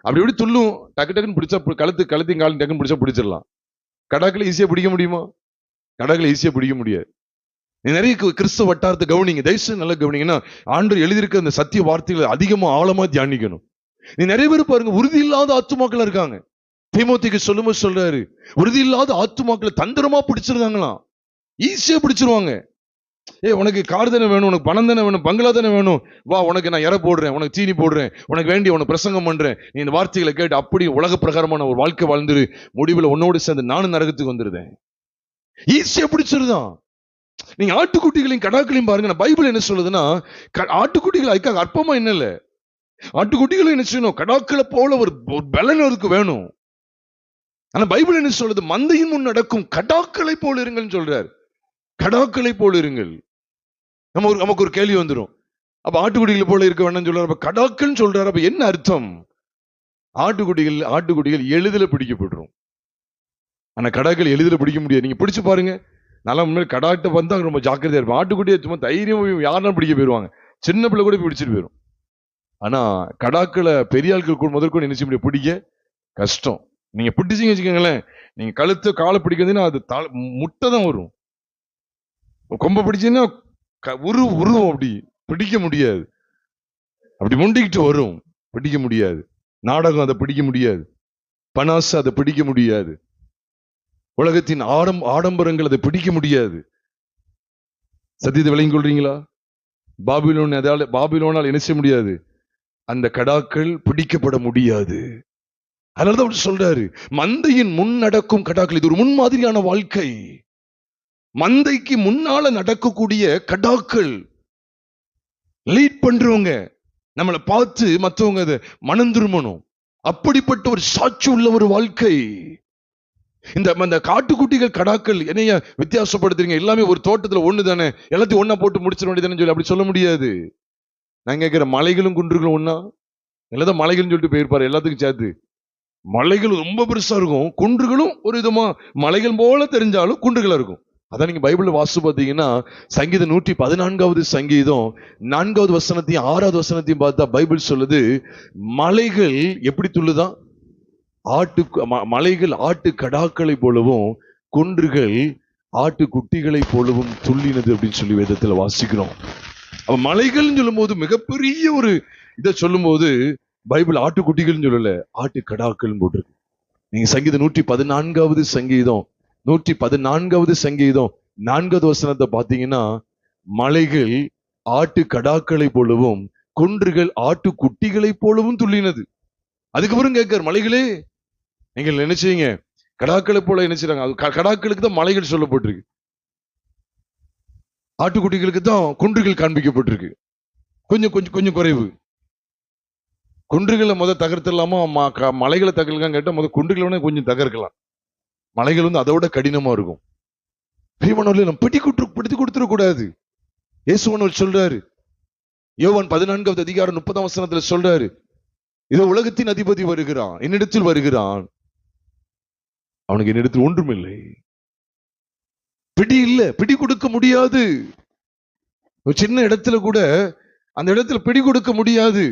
அப்படி எப்படி துள்ளும், டக்கு டக்குன்னு பிடிச்சா கழுத்தையும் காலையும் டக்குன்னு பிடிச்சா பிடிச்சிடலாம். கடாக்களை ஈஸியா பிடிக்க முடியுமா? கடாக்களை ஈஸியா பிடிக்க முடியாது. நீ நிறைய கிறிஸ்தவ வட்டாரத்தை கவனிங்க, தயவுசெய்து நல்லா கவனிங்கன்னா, ஆண்டவர் எழுதியிருக்க அந்த சத்திய வார்த்தைகளை அதிகமா ஆழமா தியானிக்கணும். நீ நிறைய பேர் பாருங்க, உறுதி இல்லாத ஆத்துமாக்கள் இருக்காங்க. தீமோத்தேயுக்கு சொல்லும்போது சொல்றாரு, உறுதி இல்லாத ஆத்துமாக்களை தந்திரமா பிடிச்சிருக்காங்களாம். ஈஸியா பிடிச்சிருவாங்க. உனக்கு கார் தானே வேணும், உனக்கு பணம் தானே வேணும், பங்களா தானே வேணும், வா உனக்கு நான் இற போடுறேன், உனக்கு தீனி போடுறேன், உனக்கு வேண்டி உனக்கு பிரசங்கம் பண்றேன், நீ இந்த வார்த்தைகளை கேட்டு அப்படி உலக பிரகாரமான ஒரு வாழ்க்கை வாழ்ந்துரு, முடிவில் உன்னோடு சேர்ந்து நானும் நரகத்துக்கு வந்துருதேன். ஈஸியா பிடிச்சிருதான். நீங்க ஆட்டுக்குட்டிகளையும் கடாக்களையும் பாருங்க. பைபிள் என்ன சொல்லுதுன்னா, ஆட்டுக்குட்டிகள் அதுக்காக அற்பமா என்ன இல்ல, ஆட்டுக்குட்டிகளை என்ன செய்யணும், கடாக்களை போல ஒரு பலன் அதுக்கு வேணும். ஆனா பைபிள் என்ன சொல்லுது, மந்தையின் முன் நடக்கும் கடாக்களை போல இருங்கன்னு சொல்றாரு. கடாக்களை போல இருங்கள். நமக்கு ஒரு கேள்வி வந்துடும், அப்ப ஆட்டுக்குட்டிகளை போல இருக்க வேண்டாம்னு சொல்றாரு, அப்ப கடாக்கள் சொல்றாரு, அப்ப என்ன அர்த்தம்? ஆட்டுக்குட்டிகள் எளிதில் பிடிக்கப்பட்டுரும். ஆனா கடாக்கள் எளிதில் பிடிக்க முடியாது. நீங்க பிடிச்சு பாருங்க. நல்லா முன்னாடி கடாட்ட வந்தா ரொம்ப ஜாக்கிரதையா இருப்போம். ஆட்டுக்குட்டியை சும்மா தைரியம் யாரும் பிடிக்க போயிருவாங்க, சின்ன பிள்ளை கூட பிடிச்சிட்டு போயிடும். ஆனா கடாக்களை பெரிய ஆட்கள் முதற்கொண்டு என்ன செய்ய முடியும், பிடிக்க கஷ்டம். நீங்க பிடிச்சிங்க வச்சுக்கோங்களேன், நீங்க கழுத்து காலை பிடிக்கிறதுன்னா அது முட்டை தான் வரும். கொம்ப பிடிச்சீங்கன்னா உருவம், அப்படி பிடிக்க முடியாது. அப்படி முண்டிக்கிட்டு வரும், பிடிக்க முடியாது. நாடகம் அதை பிடிக்க முடியாது, பனாசு அதை பிடிக்க முடியாது, உலகத்தின் ஆடம்பரங்கள் அதை பிடிக்க முடியாது. சத்தியத்தை விளங்கிக் கொள்றீங்களா? பாபிலோனால் என்ன செய்ய முடியாது, அந்த கடாக்கள் பிடிக்கப்பட முடியாது. அதனாலதான் அவர் சொல்றாரு, மந்தையின் முன் நடக்கும் கடாக்கள். இது ஒரு முன்மாதிரியான வாழ்க்கை. மந்தைக்கு முன்னால நடக்கக்கூடிய கடாக்கள், லீட் பண்றவங்க, நம்மளை பார்த்து மற்றவங்க அதை மனம் திரும்பணும். அப்படிப்பட்ட ஒரு சாட்சி உள்ள ஒரு வாழ்க்கை. இந்த காட்டுக்குட்டிகள் கடாக்கள் என்னைய வித்தியாசப்படுத்துறீங்க, எல்லாமே ஒரு தோட்டத்துல ஒண்ணு தானே, எல்லாத்தையும் ஒன்னா போட்டு முடிச்சிட வேண்டியதானே சொல்லி அப்படி சொல்ல முடியாது. நான் கேட்கிற, மலைகளும் குன்றுகளும் ஒன்னா? எல்லாதான் மலைகள்னு சொல்லிட்டு போயிருப்பாரு எல்லாத்துக்கும் சேர்த்து. மலைகள் ரொம்ப பெருசா இருக்கும், குன்றுகளும் ஒரு விதமா மலைகள் போல தெரிஞ்சாலும் குன்றுகளா இருக்கும். அதான் நீங்க பைபிள்ல வாசிச்சு பார்த்தீங்கன்னா, சங்கீதம் 114வது சங்கீதம் 4வது வசனத்தையும் 6வது வசனத்தையும் பார்த்தா பைபிள் சொல்லுது, மலைகள் எப்படி துள்ளுதான், மலைகள் ஆட்டு கடாக்களை போலவும் குன்றுகள் ஆட்டு குட்டிகளை போலவும் துள்ளினது அப்படின்னு சொல்லி வேதத்துல வாசிக்கிறோம். அப்ப மலைகள் சொல்லும் போது மிகப்பெரிய ஒரு இதை சொல்லும் போது பைபிள் ஆட்டுக்குட்டிகள் சொல்லல, ஆட்டு கடாக்கள் போட்டிருக்கு. நீங்க சங்கீதம் 114வது சங்கீதம் 114வது சங்கீதம் 4வது வசனத்தை பாத்தீங்கன்னா, மலைகள் ஆட்டு கடாக்களை போலவும் குன்றுகள் ஆட்டு குட்டிகளை போலவும் துள்ளினது. அதுக்கப்புறம் கேட்கார், மலைகளே நீங்கள் என்ன செய்யுங்க, கடாக்களை போல என்ன செய்றாங்க. அது கடாக்களுக்கு தான் மலைகள் சொல்லப்பட்டிருக்கு, ஆட்டுக்குட்டிகளுக்கு தான் குன்றுகள் காண்பிக்கப்பட்டிருக்கு. கொஞ்சம் கொஞ்சம் கொஞ்சம் குறைவு. குன்றுகளை தகர்த்தலாமா, மலைகளை தகர்க்கலாம் கேட்டா குன்றுகளை கொஞ்சம் தகர்க்கலாம். மலைகள் அதை விட கடினமா இருக்கும். நம்ம பிடித்து கொடுத்துட கூடாது. இயேசுவன் சொல்றாரு, யோவான் 14வது அதிகாரம் 30ஆம் வசனத்துல சொல்றாரு, இதோ உலகத்தின் அதிபதி வருகிறான், என்னிடத்தில் வருகிறான், அவனுக்கு என்னிடத்தில் ஒன்றுமில்லை. பிடி இல்ல, பிடி கொடுக்க முடியாது. ஒரு சின்ன இடத்துல கூட அந்த இடத்துல பிடி கொடுக்க முடியாது.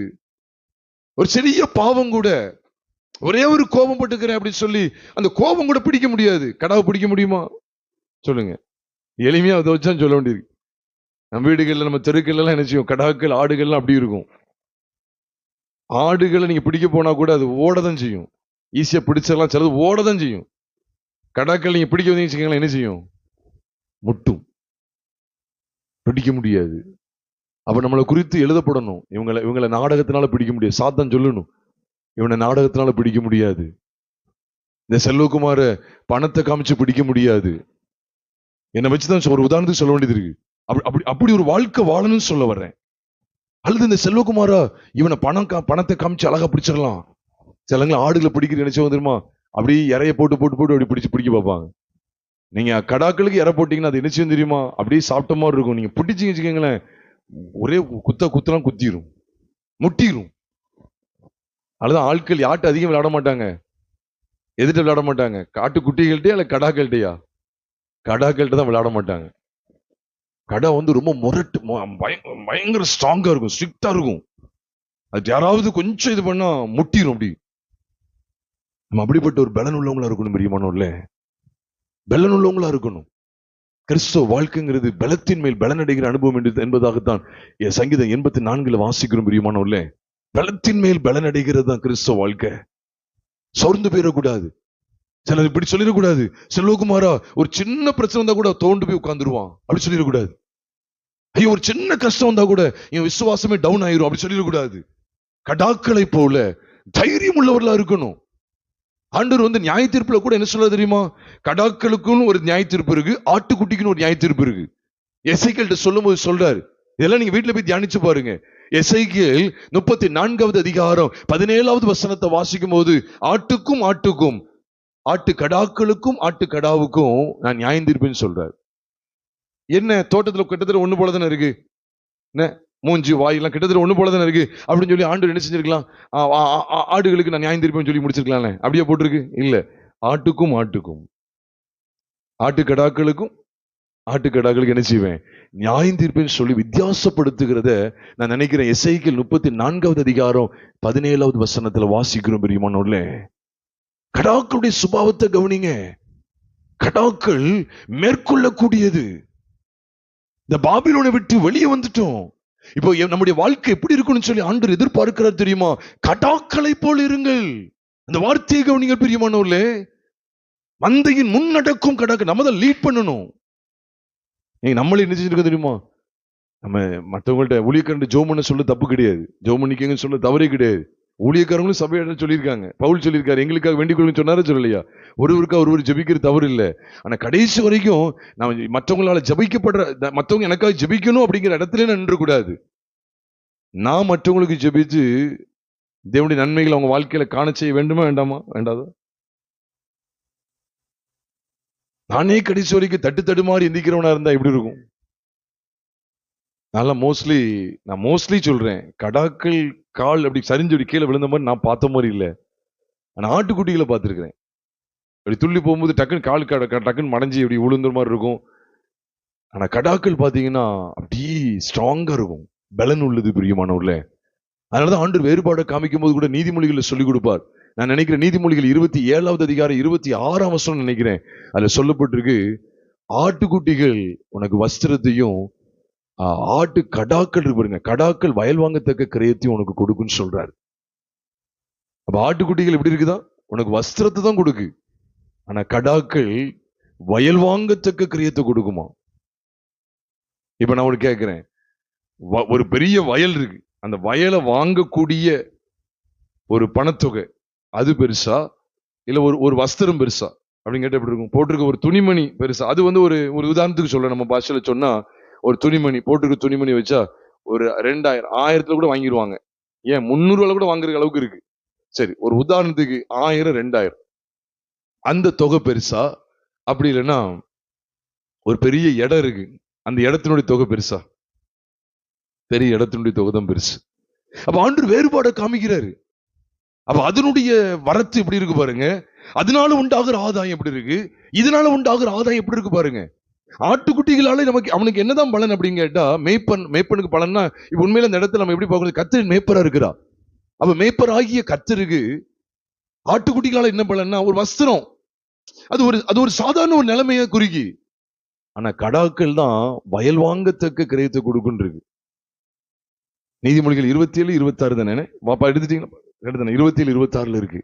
ஒரு சிறிய பாவம் கூட, ஒரே ஒரு கோபம் பட்டுக்கிறேன் அப்படின்னு சொல்லி அந்த கோபம் கூட பிடிக்க முடியாது. கடாவை பிடிக்க முடியுமா சொல்லுங்க? எளிமையா அதை வச்சா சொல்ல வேண்டியிருக்கு. நம்ம வீடுகள்ல நம்ம தெருக்கள் எல்லாம் என்ன செய்யும், கடாக்கள் ஆடுகள்லாம் அப்படி இருக்கும். ஆடுகளை நீங்க பிடிக்க போனா கூட அது ஓடதான் செய்யும். ஈஸியா பிடிச்சிடலாம், சிலது ஓடதான் செய்யும். கடாக்கள் நீங்க பிடிக்க வந்தீங்கன்னு என்ன செய்யும், முட்டும், பிடிக்க முடியாது. அப்ப நம்மளை குறித்து எழுதப்படணும், இவங்களை நாடகத்தினால பிடிக்க முடியாது. சாத்தான் சொல்லணும், இவனை நாடகத்தினால பிடிக்க முடியாது. இந்த செல்வகுமார பணத்தை காமிச்சு பிடிக்க முடியாது. என்னை வச்சுதான் ஒரு உதாரணத்துக்கு சொல்ல வேண்டியது இருக்கு. அப்படி ஒரு வாழ்க்கை வாழணும்னு சொல்ல வர்றேன். அல்லது இந்த செல்வகுமாரா இவனை பணத்தை காமிச்சு அழகா பிடிச்சிடலாம், சிலங்கள ஆடுகளை பிடிக்கிற நினைச்சவங்க தெரியுமா, அப்படியே இறைய போட்டு போட்டு போட்டு அப்படி பிடிக்க பார்ப்பாங்க. நீங்க கடாக்களுக்கு இறை போட்டீங்கன்னா அது என்ன செய்யும் தெரியுமா, அப்படியே சாப்பிட்ட மாதிரி இருக்கும். நீங்க பிடிச்சிங்க வச்சுக்கோங்களேன், ஒரே குத்தலாம் குத்திரும், முட்டிரும். அதுதான் ஆட்கள் யார்கிட்ட அதிகம் விளையாட மாட்டாங்க, எதிர்த்து விளையாட மாட்டாங்க. காட்டுக்குட்டிகள்கிட்டயா இல்ல கடாக்கள்கிட்டயா? கடாக்கள்கிட்ட தான் விளையாட மாட்டாங்க. கடா ரொம்ப முரட்டு, பயங்கர ஸ்ட்ராங்கா இருக்கும், ஸ்ட்ரிக்டா இருக்கும். அது யாராவது கொஞ்சம் இது பண்ணா முட்டிரும். அப்படி நம்ம அப்படிப்பட்ட ஒரு பலன் உள்ளவங்களா இருக்கணும். பிரியமானவர்களே, பலன் உள்ளவங்களா இருக்கணும். கிறிஸ்துவ வாழ்க்கைங்கிறது பலத்தின் மேல் பலனடைகிற அனுபவம் என்பதாகத்தான் சங்கீதம் 84 வாசிக்கிறோம். பிரியமானவர்களே, பலத்தின் மேல் பலனடைகிறது தான் கிறிஸ்துவ வாழ்க்கை. சோர்ந்து போயிடக்கூடாது. சிலர் இப்படி சொல்லிடக்கூடாது, செல்வகுமாரா ஒரு சின்ன பிரச்சனை வந்தா கூட தோண்டு போய் உட்கார்ந்துருவான், அப்படி சொல்லிடக்கூடாது. ஐயோ ஒரு சின்ன கஷ்டம் வந்தா கூட என் விசுவாசமே டவுன் ஆயிரும், அப்படி சொல்லிடக்கூடாது. கடாக்களை போல தைரியம் உள்ளவர்களா இருக்கணும். ஆண்டவர் நியாய தீர்ப்புல கூட என்ன சொல்ல தெரியுமா, கடாக்களுக்குன்னு ஒரு நியாய தீர்ப்பு இருக்கு, ஆட்டுக்குட்டிக்குன்னு ஒரு நியாய தீர்ப்பு இருக்கு. எசேக்கியேல்ட்ட சொல்லும் போது சொல்றாரு, இதெல்லாம் நீங்க வீட்டுல போய் தியானிச்சு பாருங்க. எசேக்கியேல் 34வது அதிகாரம் 17வது வசனத்தை வாசிக்கும் போது, ஆட்டுக்கும் ஆட்டு கடாக்களுக்கும் ஆட்டு கடாவுக்கும் நான் நியாயம் தீர்ப்பேன்னு சொல்றாரு. என்ன தோட்டத்துல கிட்டத்தட்ட ஒண்ணு போலதானே இருக்கு, என்ன மூஞ்சி வாயெல்லாம் கிட்டத்தட்ட ஒண்ணு போலதானே இருக்கு அப்படின்னு சொல்லி ஆண்டவர் என்ன செஞ்சிருக்கலாம், ஆடுகளுக்கு நான் நியாயம் தீர்ப்பேன்னு சொல்லி முடிச்சிருக்கலாம்ல, அப்படியே போட்டிருக்கு. இல்ல, ஆட்டுக்கும் ஆட்டு கடாக்களுக்கு என்ன செய்வேன், நியாயம் தீர்ப்பேன்னு சொல்லி வித்தியாசப்படுத்துகிறத நான் நினைக்கிறேன். எசேக்கியேல் 34வது அதிகாரம் 17வது வசனத்துல வாசிக்கிறோம். பிரியமானவர்களே, கடாக்களுடைய சுபாவத்தை கவனிங்க. கடாக்கள் மேற்கொள்ளக்கூடியது. இந்த பாபிலோனை விட்டு வெளியே வந்துட்டோம். இப்போ நம்முடைய வாழ்க்கை எப்படி இருக்குன்னு சொல்லி ஆண்டவர் எதிர்பார்க்கிறார் தெரியுமா? கடாக்களை போல் இருங்கள். அந்த வார்த்தையை கவனிங்க பிரியமானவர்களே. மந்தையின் முன் நடக்கும் கடாக்கள் நம்ம தான் லீட் பண்ணணும். நீங்க நம்மளே நினைச்சிருக்க தெரியுமா, நம்ம மற்றவங்கள்ட்ட ஊழியக்காரன் ஜோம் பண்ண சொல்ல தப்பு கிடையாது, ஜோம் பண்ணிக்கங்கன்னு சொல்ல தவறே கிடையாது. ஊழியக்காரங்களும் சபையிட சொல்லியிருக்காங்க. பவுல் சொல்லியிருக்காரு, எங்களுக்காக வேண்டிக் கொள்ளுன்னு சொன்னாரு, சொல்லலையா? ஒருவருக்கா ஒருவர் ஜெபிக்கிறது தவறு இல்லை. ஆனா கடைசி வரைக்கும் நான் மற்றவங்களால மற்றவங்க எனக்காக ஜெபிக்கணும் அப்படிங்கிற இடத்துல நின்று கூடாது. நான் மற்றவங்களுக்கு ஜெபிச்சு தேவனுடைய நன்மைகளை அவங்க வாழ்க்கையில காண செய்ய வேண்டுமா வேண்டாமா? வேண்டாதா? நானே கடைசி வரைக்கும் தட்டுமாறி எந்திக்கிறவனா இருந்தா எப்படி இருக்கும்? நான் மோஸ்ட்லி சொல்றேன், கடாக்கள் கால் அப்படி சரிஞ்சு கீழே விழுந்த மாதிரி நான் பார்த்த மாதிரி இல்லை. ஆனா ஆட்டுக்குட்டிகளை பார்த்துருக்கிறேன், அப்படி துள்ளி போகும்போது டக்குன்னு கால் டக்குன்னு மடஞ்சி அப்படி விழுந்த மாதிரி இருக்கும். ஆனா கடாக்கள் பாத்தீங்கன்னா அப்படியே ஸ்ட்ராங்கா இருக்கும், பலன் உள்ளது. பிரியமானவர்களே, அதனாலதான் ஆண்டவர் வேறுபாடை காமிக்கும் போது கூட நீதிமொழிகளை சொல்லிக் கொடுப்பார். நான் நினைக்கிறேன் நீதிமொழிகள் 27வது அதிகாரம் 26ஆம் வசனம் நினைக்கிறேன், அதுல சொல்லப்பட்டிருக்கு, ஆட்டுக்குட்டிகள் உனக்கு வஸ்திரத்தையும் ஆட்டு கடாக்கள் இருக்கு பாருங்க, கடாக்கள் வயல் வாங்கத்தக்க கிரயத்தையும் உனக்கு கொடுக்குன்னு சொல்றாரு. அப்ப ஆட்டுக்குட்டிகள் எப்படி இருக்குதா, உனக்கு வஸ்திரத்தை தான் கொடுக்கு, ஆனா கடாக்கள் வயல் வாங்கத்தக்க கிரயத்தை கொடுக்குமா? இப்ப நான் உனக்கு கேட்கிறேன், ஒரு பெரிய வயல் இருக்கு, அந்த வயலை வாங்கக்கூடிய ஒரு பணத்தொகை அது பெருசா இல்ல ஒரு வஸ்திரம் பெருசா அப்படின்னு கேட்ட எப்படி இருக்கும்? போட்டிருக்க ஒரு துணிமணி பெருசா? அது ஒரு உதாரணத்துக்கு சொல்ல, நம்ம பாஷையில சொன்னா ஒரு துணிமணி போட்டிருக்க துணிமணி வச்சா ஒரு 2000 1000 கூட வாங்கிடுவாங்க, ஏன் 300 கூட வாங்குற அளவுக்கு இருக்கு. சரி, ஒரு உதாரணத்துக்கு 1000 2000 அந்த தொகை பெருசா? அப்படி இல்லைன்னா ஒரு பெரிய இடம் இருக்கு, அந்த இடத்தினுடைய தொகை பெருசா? பெரிய இடத்தினுடைய தொகை தான் பெருசு. அப்ப ஆண்டவர் வேறுபாடை காமிக்கிறாரு. அப்ப அதனுடைய வரத்து எப்படி இருக்கு பாருங்க, அதனால உண்டாகிற ஆதாயம் எப்படி இருக்கு, இதனால உண்டாகிற ஆதாயம் எப்படி இருக்கு பாருங்க. ஆட்டுக்குட்டிகளால அவனுக்கு என்னதான் பலன் அப்படின்னு கேட்டா, மேய்ப்பனுக்கு பலன்னா இப்ப உண்மையில இந்த இடத்துல நம்ம எப்படி பார்க்கணும், கர்த்தர் மேய்ப்பரா இருக்கிறா. அப்ப மேய்ப்பர் ஆகிய கர்த்தருக்கு ஆட்டுக்குட்டிகளால என்ன பலன்னா ஒரு வஸ்திரம், அது ஒரு சாதாரண ஒரு நிலைமையை குறிக்கி. ஆனா கடாக்கள் தான் வயல் வாங்கத்தக்க கிரயத்தை கொடுக்குன்னு. நீதிமொழிகள் 27 26 தானே வாப்பா, எடுத்துட்டீங்களா? 27 26 இருக்கு.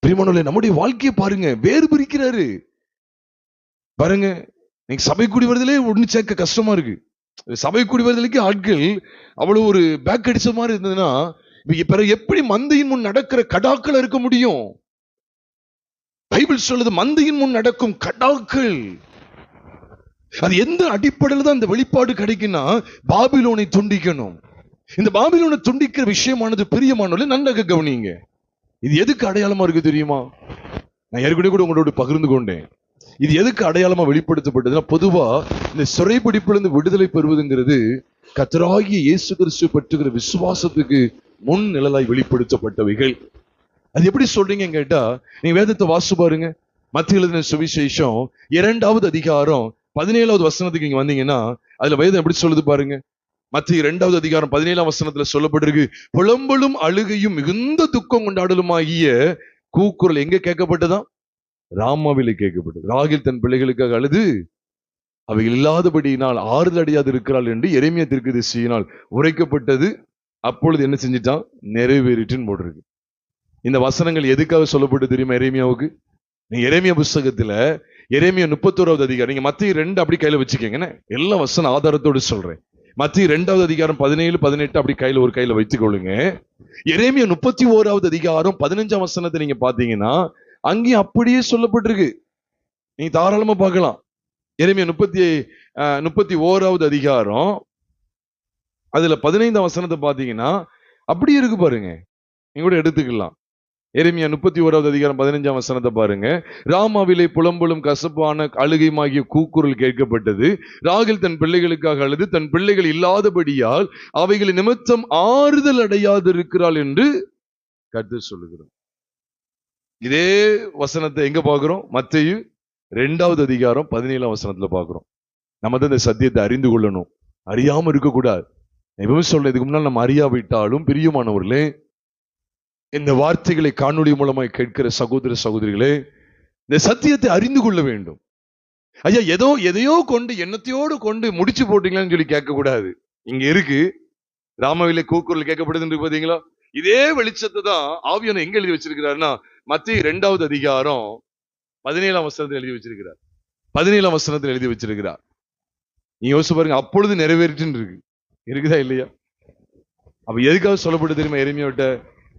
பிரியமானவர்களே, நம்முடைய வாழ்க்கையை பாருங்க, வேறு பிரிக்கிறாரு பாருங்க. நீங்க சபை கூடி வருதலே ஒண்ணு சேர்க்க கஷ்டமா இருக்கு. சபை கூடி வருதலுக்கு ஆட்கள் அவ்வளவு ஒரு பேக் அடிச்ச மாதிரி இருந்ததுன்னா, பிறகு எப்படி மந்தையின் முன் நடக்கிற கடாக்கள் இருக்க முடியும்? பைபிள் சொல்லுது, மந்தையின் முன் நடக்கும் கடாக்கள். அது எந்த அடிப்படையில் தான் இந்த வெளிப்பாடு கிடைக்குன்னா, பாபிலோனை துண்டிக்கணும். இந்த பாபிலோனை துண்டிக்கிற விஷயமானது பிரியமானவர்களே நன்றாக கவனிங்க. இது எதுக்கு அடையாளமா இருக்கு தெரியுமா? நான் ஏற்கனவே கூட உங்களோட பகிர்ந்து கொண்டேன். இது எதுக்கு அடையாளமா வெளிப்படுத்தப்பட்டதுன்னா, பொதுவா இந்த சிறைப்பிடிப்பிலிருந்து விடுதலை பெறுவதுங்கிறது கர்த்தராகிய இயேசு கிறிஸ்து பற்றுகிற விசுவாசத்துக்கு முன் நிழலாய் வெளிப்படுத்தப்பட்டவைகள். அது எப்படி சொல்றீங்க கேட்டா, நீங்க வேதத்தை வாசிச்சு பாருங்க. மத்திய எழுதின சுவிசேஷம் 2வது அதிகாரம் 17வது வசனத்துக்கு நீங்க வந்தீங்கன்னா, அதுல வேதம் எப்படி சொல்லுது பாருங்க. மத்திய 2வது அதிகாரம் 17ஆம் வசனத்துல சொல்லப்பட்டிருக்கு, புலம்பலும் அழுகையும் மிகுந்த துக்கம் கொண்டாடலுமாகிய கூக்குரல் எங்க கேட்கப்பட்டதா? ராமாவிலே கேட்கப்பட்டது. ராகில் தன் பிள்ளைகளுக்காக அழுது அவைகள் இல்லாதபடியினால் ஆறுதல் அடையாது இருக்கிறாள் என்று எரேமியா தீர்க்கதரிசியினால் உரைக்கப்பட்டது. அப்பொழுது என்ன செஞ்சிட்டான்? நிறைவேறிட்டுன்னு போட்டிருக்கு. இந்த வசனங்கள் எதுக்காக சொல்லப்பட்டு தெரியுமா எரேமியாவுக்கு? நீங்க எரேமியா புஸ்தகத்துல எரேமியா 31வது அதிகாரம், நீங்க மத்திய 2 அப்படி கையில வச்சுக்கீங்க, எல்லா வசன ஆதாரத்தோடு சொல்றேன். மத்திய 2வது அதிகாரம் 17, 18 அப்படி கையில ஒரு கையில வைத்துக் கொள்ளுங்க. எரேமியா 31வது அதிகாரம் 15ஆம் வசனத்தை நீங்க பாத்தீங்கன்னா அங்கேயும் அப்படியே சொல்லப்பட்டிருக்கு. நீங்க தாராளமா பார்க்கலாம். எரேமியா 31வது அதிகாரம் அதுல 15ஆம் வசனத்தை பாத்தீங்கன்னா அப்படி இருக்கு பாருங்க. நீங்க கூட எடுத்துக்கலாம். எரேமியா 31வது அதிகாரம் 15ஆம் வசனத்தை பாருங்க. ராமாவிலே புலம்பலும் கசப்பான அழுகையுமாகிய கூக்குரல் கேட்கப்பட்டது. ராகில் தன் பிள்ளைகளுக்காக அழுது தன் பிள்ளைகள் இல்லாதபடியால் அவைகளை நிமித்தம் ஆறுதல் அடையாது இருக்கிறாள் என்று கர்த்தர் சொல்லுகிறார். இதே வசனத்தை எங்க பாக்குறோம்? மத்தேயு 2வது அதிகாரம் 17ஆம் வசனத்துல பாக்குறோம். நம்ம தான் இந்த சத்தியத்தை அறிந்து கொள்ளணும், அறியாம இருக்கக்கூடாது. எப்பவுமே சொல்றேன், இதுக்கு முன்னால் நம்ம அறியாவிட்டாலும் பிரியமானவர்களே, இந்த வார்த்தைகளை காணொளி மூலமாய் கேட்கிற சகோதர சகோதரிகளே, இந்த சத்தியத்தை அறிந்து கொள்ள வேண்டும். ஐயா எதையோ கொண்டு எண்ணத்தையோடு கொண்டு முடிச்சு போட்டீங்களான்னு சொல்லி கேட்க கூடாது. இங்க இருக்கு, ராமாவிலே கூக்குரல் கேட்கப்படுதுன்னு பாத்தீங்களா? இதே வெளிச்சத்தை தான் ஆவியானவர் எங்க எழுதி வச்சிருக்கிறாருன்னா மத்திய 2வது அதிகாரம் 17ஆம் வசனத்தில் எழுதி வச்சிருக்கிறார். 17ஆம் வசனத்தில் எழுதி வச்சிருக்கிறார். நீங்க யோசிச்சு பாருங்க, அப்பொழுது நிறைவேறிட்டுன்னு இருக்கு. இருக்குதா இல்லையா? அப்ப எதுக்காக சொல்லப்பட்டு தெரியுமா எரேமியாவிட்ட?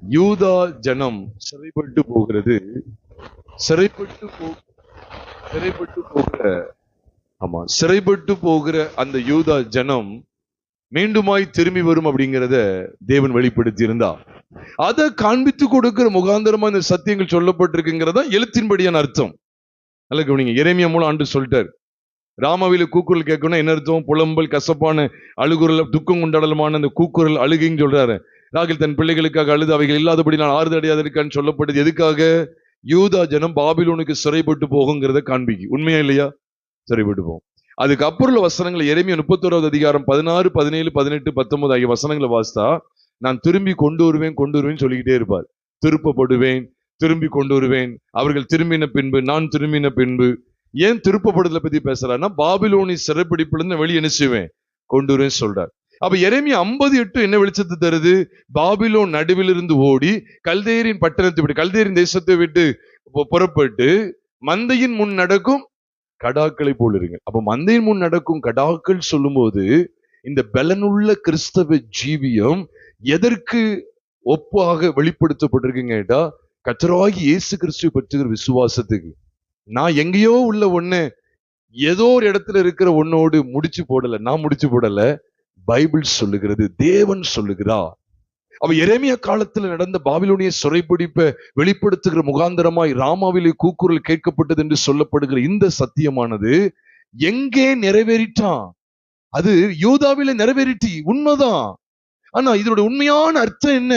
யூதா ஜனம் சிறைப்பட்டு போகிறது, சிறைப்பட்டு போகிற அந்த யூதா ஜனம் மீண்டுமாய் திரும்பி வரும் அப்படிங்கிறத தேவன் வெளிப்படுத்தி இருந்தா அதை காண்பித்து கொடுக்கிற முகாந்தரமா இந்த சத்தியங்கள் சொல்லப்பட்டிருக்குங்கிறதா எழுத்தின்படியான அர்த்தம். அல்ல கவனிங்க, எரேமியா மூலம் ஆண்டு சொல்லிட்டார். ராமாவில கூக்குரல் கேட்கணும் என்ன அர்த்தம்? புலம்பல் கசப்பான அழுகுரல் துக்கம் கொண்டாடலுமான அந்த கூக்குரல் அழுகைன்னு சொல்றாரு. ராகில் தன் பிள்ளைகளுக்காக அழுது அவைகள் இல்லாதபடி நான் ஆறுதல் அடையாது இருக்கான்னு சொல்லப்பட்டது எதுக்காக? யூதா ஜனம் பாபிலோனுக்கு சிறைப்பட்டு போகுங்கிறத காண்பிக்கு. உண்மையா இல்லையா? சிறைப்பட்டு போகும். அதுக்கு அப்புறம் வசனங்கள் எரேமியா 31வது அதிகாரம் 16, 17, 18, 19 ஆகிய வசனங்களை வாசித்தா நான் திரும்பி கொண்டு வருவேன் சொல்லிக்கிட்டே இருப்பார். திருப்பப்படுவேன், திரும்பி கொண்டு வருவேன், அவர்கள் திரும்பின பின்பு நான் திரும்பின பின்பு. ஏன் திருப்பப்படுதலை பத்தி பேசுறாருன்னா, பாபிலோனி சிறைப்பிடிப்பிலிருந்து வெளியே என்ன செய்வேன்? கொண்டு வருவேன் சொல்றார். அப்ப எரேமியா 50:8 என்ன வெளிச்சத்தை தருது? பாபிலோன் நடுவிலிருந்து ஓடி கல்தேரின் பட்டணத்தை விட்டு, கல்தேரின் தேசத்தை விட்டு புறப்பட்டு மந்தையின் முன் நடக்கும் கடாக்களை போல் இருங்க. அப்ப மந்தையின் முன் நடக்கும் கடாக்கள் சொல்லும் போது இந்த பலனுள்ள கிறிஸ்தவ ஜீவியம் எதற்கு ஒப்பாக வெளிப்படுத்தப்பட்டிருக்குங்க கேட்டா, கர்த்தராகிய இயேசு கிறிஸ்துவை பற்றுகிற விசுவாசத்துக்கு. நான் எங்கேயோ உள்ள ஒண்ணு ஏதோ ஒரு இடத்துல இருக்கிற ஒன்னோடு முடிச்சு போடல, நான் முடிச்சு போடல, பைபிள் சொல்லுகிறது, தேவன் சொல்லுகிறார். அவ எரேமியா காலத்துல நடந்த பாபிலோனிய சிறைப்பிடிப்பை வெளிப்படுத்துகிற முகாந்தரமாய் ராமாவிலே கூக்குரல் கேட்கப்பட்டது என்று சொல்லப்படுகிற இந்த சத்தியமானது எங்கே நிறைவேறிட்டான்? அது யூதாவிலே நிறைவேறிட்டி, உண்மைதான். ஆனா இதனுடைய உண்மையான அர்த்தம் என்ன?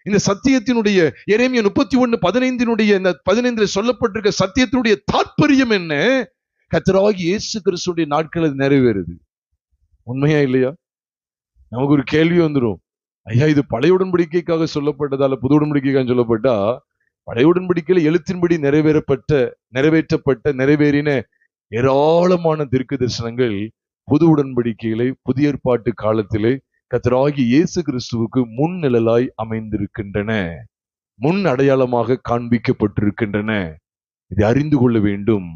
இந்த சத்தியத்தினுடைய எரேமியா 31:15 இந்த 15 சொல்லப்பட்டிருக்க சத்தியத்தினுடைய தாற்பயம் என்ன? கர்த்தராகிய இயேசு கிறிஸ்துவின் நாட்கள் அது நிறைவேறுது. உண்மையா இல்லையா? நமக்கு ஒரு கேள்வி வந்துடும், ஐயா இது பழைய உடன்படிக்கைக்காக சொல்லப்பட்டதால புது உடன்படிக்கைக்காக சொல்லப்பட்டா, பழைய உடன்படிக்கையில எழுத்தின்படி நிறைவேற்றப்பட்ட நிறைவேறின ஏராளமான தீர்க்க தரிசனங்கள் புது உடன்படிக்கையிலே புதிய ஏற்பாட்டு காலத்திலே கர்த்தராகிய இயேசு கிறிஸ்துவுக்கு முன் நிழலாய் அமைந்திருக்கின்றன, முன் அடையாளமாக காண்பிக்கப்பட்டிருக்கின்றன. இதை அறிந்து கொள்ள வேண்டும்.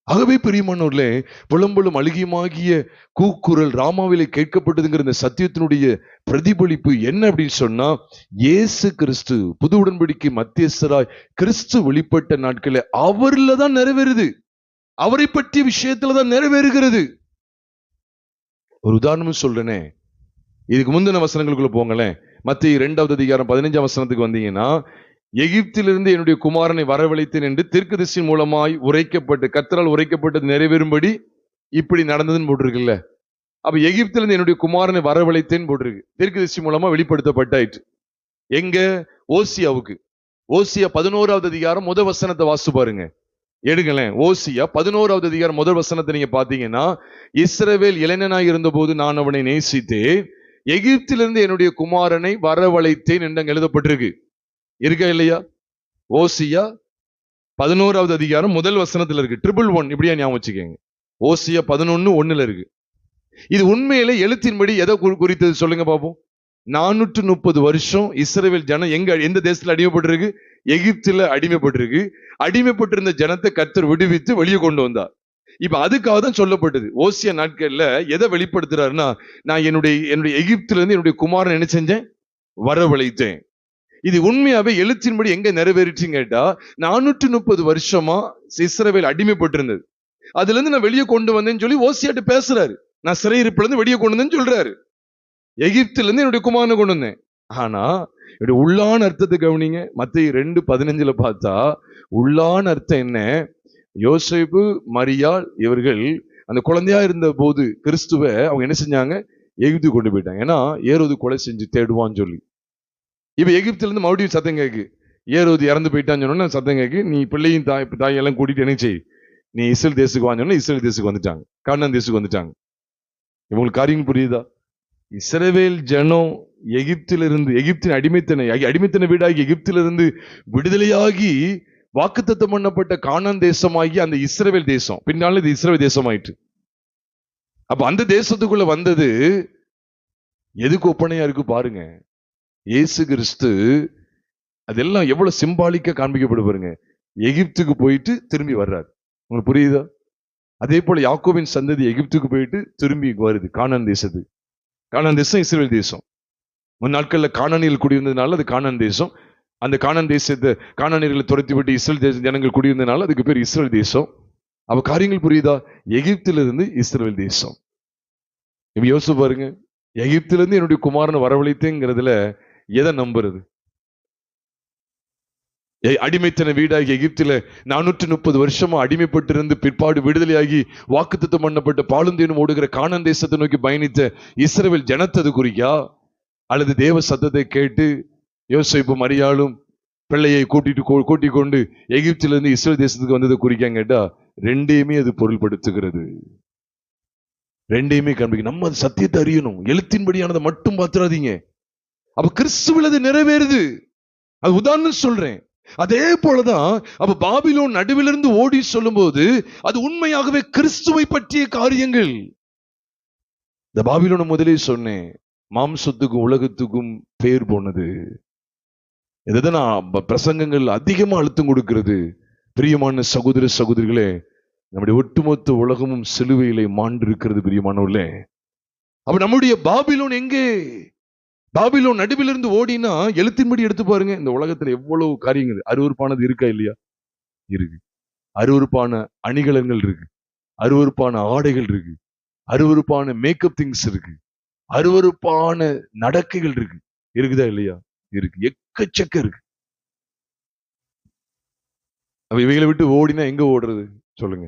ஆகவே பிரியமானவர்களே, புலம்பலும் அழுகியுமாகிய கூக்குரல் ராமாவிலே கேட்கப்பட்டதுங்கிற இந்த சத்தியத்தினுடைய பிரதிபலிப்பு என்ன அப்படின்னு சொன்னா, இயேசு கிறிஸ்து புது உடன்படிக்கை மத்தியஸ்தராய் கிறிஸ்து வெளிப்பட்ட நாட்களே அவர்ல தான் நிறைவேறுது, அவரை பற்றிய விஷயத்துலதான் நிறைவேறுகிறது. ஒரு உதாரணம் சொல்றேனே, இதுக்கு முந்தின வசனங்களுக்குள்ள போங்களேன். மத்திய 2வது அதிகாரம் 15ஆம் வசனத்துக்கு வந்தீங்கன்னா, எகிப்திலிருந்து என்னுடைய குமாரனை வரவழைத்தேன் என்று தீர்க்கதரிசியின் மூலமாய் உரைக்கப்பட்டு கர்த்தரால் உரைக்கப்பட்டது நிறைவேறும்படி இப்படி நடந்ததுன்னு போட்டிருக்குல்ல. அப்ப எகிப்திலிருந்து என்னுடைய குமாரனை வரவழைத்தேன் போட்டிருக்கு. தீர்க்கதரிசி மூலமா வெளிப்படுத்தப்பட்டாயிற்று. எங்க? ஓசியாவுக்கு. ஓசியா 11வது அதிகாரம் முதல் வசனத்தை வாசித்து பாருங்க. எடுங்களேன். ஓசியா 11வது அதிகாரம் முதல் வசனத்தை நீங்க பாத்தீங்கன்னா, இஸ்ரவேல் இளைஞனாய் இருந்த போது நான் அவனை நேசித்தேன், எகிப்திலிருந்து என்னுடைய குமாரனை வரவழைத்தேன் என்று எழுதப்பட்டிருக்கு. இருக்கா இல்லையா? ஓசியா 11வது அதிகாரம் முதல் வசனத்துல இருக்கு. 111 இப்படியா ஞாபகம் வச்சுக்கோங்க. ஓசியா 11:1 இருக்கு. இது உண்மையிலே எழுத்தின்படி எதை குறித்தது சொல்லுங்க பாப்போம். 430 வருஷம் இஸ்ரவேல் ஜனம் எந்த தேசத்துல அடிமைப்பட்டிருக்கு? எகிப்துல அடிமைப்பட்டிருக்கு. அடிமைப்பட்டிருந்த ஜனத்தை கர்த்தர் விடுவித்து வெளியே கொண்டு வந்தார். இப்ப அதுக்காக தான் சொல்லப்பட்டது. ஓசியா நாட்கள்ல எதை வெளிப்படுத்துறாருன்னா, நான் என்னுடைய எகிப்துல இருந்து என்னுடைய குமாரன் என்ன செஞ்சேன்? வரவழைத்தேன். இது உண்மையாவே எழுத்தின்படி எங்க நிறைவேறிச்சுன்னு கேட்டா, 430 வருஷமா இஸ்ரவேல் அடிமைப்பட்டிருந்தது. அதுல இருந்து நான் வெளியே கொண்டு வந்தேன்னு சொல்லி ஓசியாட்ட பேசுறாரு. நான் சிறையிருப்புல இருந்து வெளியே கொண்டு வந்தேன்னு சொல்றாரு. எகிப்துல இருந்து என்னுடைய குமாரனை கொண்டு வந்தேன். ஆனா என்னுடைய உள்ளான அர்த்தத்தை கவனிங்க. மத்தேயு 2:15 பார்த்தா உள்ளான அர்த்தம் என்ன? யோசேப்பு, மரியாள் இவர்கள் அந்த குழந்தையா இருந்த போது கிறிஸ்துவ அவங்க என்ன செஞ்சாங்க? எகிப்து கொண்டு போயிட்டாங்க. ஏன்னா ஏரோது கொலை செஞ்சு தேடுவான்னு சொல்லி. இப்ப எகிப்துல இருந்து மறுபடியும் சத்தம் கேக்கு. ஏரோது இறந்து போயிட்டான்னு சொன்னா சத்தம் கேக்கு. நீ பிள்ளையும் தாயெல்லாம் கூட்டிட்டு என்ன செய், நீ இஸ்ரேல் தேசத்துக்கு வாங்க. இஸ்ரேல் தேசத்துக்கு வந்துட்டாங்க, கானான் தேசத்துக்கு வந்துட்டாங்க. இவங்களுக்கு காரியம் புரியுதா? இஸ்ரவேல் ஜனம் எகிப்திலிருந்து, எகிப்தின் அடிமைத்தன வீடாகி எகிப்திலிருந்து விடுதலையாகி வாக்குத்தத்தம் பண்ணப்பட்ட கானான் தேசமாகி அந்த இஸ்ரவேல் தேசம் பின்னால இது இஸ்ரவேல் தேசம் ஆயிற்று. அப்ப அந்த தேசத்துக்குள்ள வந்தது எதுக்கு ஒப்பனையா இருக்கு பாருங்க. இயேசு கிறிஸ்து அதெல்லாம் எவ்வளவு சிம்பாலிக்கா காண்பிக்கப்படு பாருங்க. எகிப்துக்கு போயிட்டு திரும்பி வர்றாரு. உங்களுக்கு புரியுதா? அதே போல யாக்கோபின் சந்ததி எகிப்துக்கு போயிட்டு திரும்பி வருது கானான் தேசத்துக்கு. கானான் தேசம் இஸ்ரவேல் தேசம். முன் நாட்கள்ல கானானியர்கள் குடியிருந்ததுனால அது கானான் தேசம். அந்த கானான் தேசத்தை கானானியர்களை துரத்தி விட்டு இஸ்ரேல் தேச ஜனங்கள் குடியிருந்ததுனால அதுக்கு பேர் இஸ்ரேல் தேசம். அப்ப காரியங்கள் புரியுதா? எகிப்திலிருந்து இஸ்ரவேல் தேசம். இப்ப யோசிச்சு பாருங்க. எகிப்திலிருந்து என்னுடைய குமாரனை வரவழைத்தேங்கிறதுல எதை நம்புறது? அடிமைத்தன வீடாகி எகிப்தில 430 வருஷமா அடிமைப்பட்டிருந்து பிற்பாடு விடுதலையாகி வாக்குத்தத்தம் பண்ணப்பட்ட பாலுந்தேனும் ஓடுகிற கானான் தேசத்தை நோக்கி பயணித்த இஸ்ரவேல் ஜனத்தது குறிக்கா? அல்லது தேவ சத்தத்தை கேட்டு யோசேப்பு மரியாளும் பிள்ளையை கூட்டிக் கொண்டு எகிப்திலிருந்து இஸ்ரேல் தேசத்துக்கு வந்தது குறிக்கான்னு கேட்டா, ரெண்டையுமே அது பொருள்படுத்துகிறது. ரெண்டையுமே காண்பிக்க. நம்ம அது சத்தியத்தை அறியணும். எழுத்தின்படியானதை மட்டும் பார்த்துறாதீங்க. அப்ப கிறிஸ்துவில் அது நிறைவேறுது. அது உதாரணம் சொல்றேன். அதே போலதான் அப்ப பாபிலோன் நடுவிலிருந்து ஓடி சொல்லும் போது அது உண்மையாகவே கிறிஸ்துவை பற்றிய காரியங்கள். இந்த பாபிலோன் முதலே சொன்னேன், மாம்சத்துக்கும் உலகத்துக்கும் பேர் போனது. இதுதான் பிரசங்கங்கள் அதிகமா அழுத்தம் கொடுக்கிறது. பிரியமான சகோதர சகோதரிகளே, நம்முடைய ஒட்டுமொத்த உலகமும் சிலுவையிலே மாண்டு இருக்கிறது பிரியமானவர்களே. அப்ப நம்முடைய பாபிலோன் எங்கே? பாபிலோன் நடுவிலிருந்து ஓடினா எழுத்தின்படி எடுத்து பாருங்க. இந்த உலகத்துல எவ்வளவு காரியங்கள் அருவருப்பானது இருக்கா இல்லையா? இருக்கு. அருவருப்பான அணிகலன்கள் இருக்கு, அருவருப்பான ஆடைகள் இருக்கு, அருவருப்பான மேக்கப் திங்ஸ் இருக்கு, அருவருப்பான நடக்கைகள் இருக்கு. இருக்குதா இல்லையா? இருக்கு. எக்கச்சக்க இருக்கு. அப்ப இவைகளை விட்டு ஓடினா எங்க ஓடுறது சொல்லுங்க?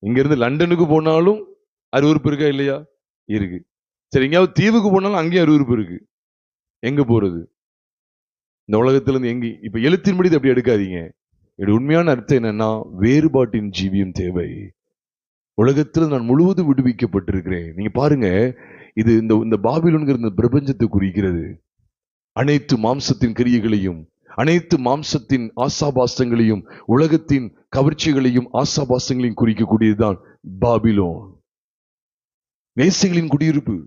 இங்க இருந்து லண்டனுக்கு போனாலும் அருவருப்பு இருக்கா இல்லையா? இருக்கு. சரி, எங்கேயாவது தீவுக்கு போனாலும் அங்கேயும் அருவருப்பு இருக்கு. எங்க போறது? இந்த உலகத்துல இருந்து எங்க? இப்ப எழுத்தின்படி அப்படி எடுக்காதீங்க. இது உண்மையான அர்த்தம் என்னன்னா, வேறுபாட்டின் ஜீவியம் தேவை. உலகத்துல நான் முழுவதும் விடுவிக்கப்பட்டிருக்கிறேன். நீங்க பாருங்க, இது இந்த பாபிலோன்கிற இந்த பிரபஞ்சத்தை குறிக்கிறது. அனைத்து மாம்சத்தின் கிரியைகளையும், அனைத்து மாம்சத்தின் ஆசாபாசங்களையும், உலகத்தின் கவர்ச்சிகளையும் ஆசாபாசங்களையும் குறிக்கக்கூடியதுதான் பாபிலோன். வேசிகளின் குடியிருப்பு.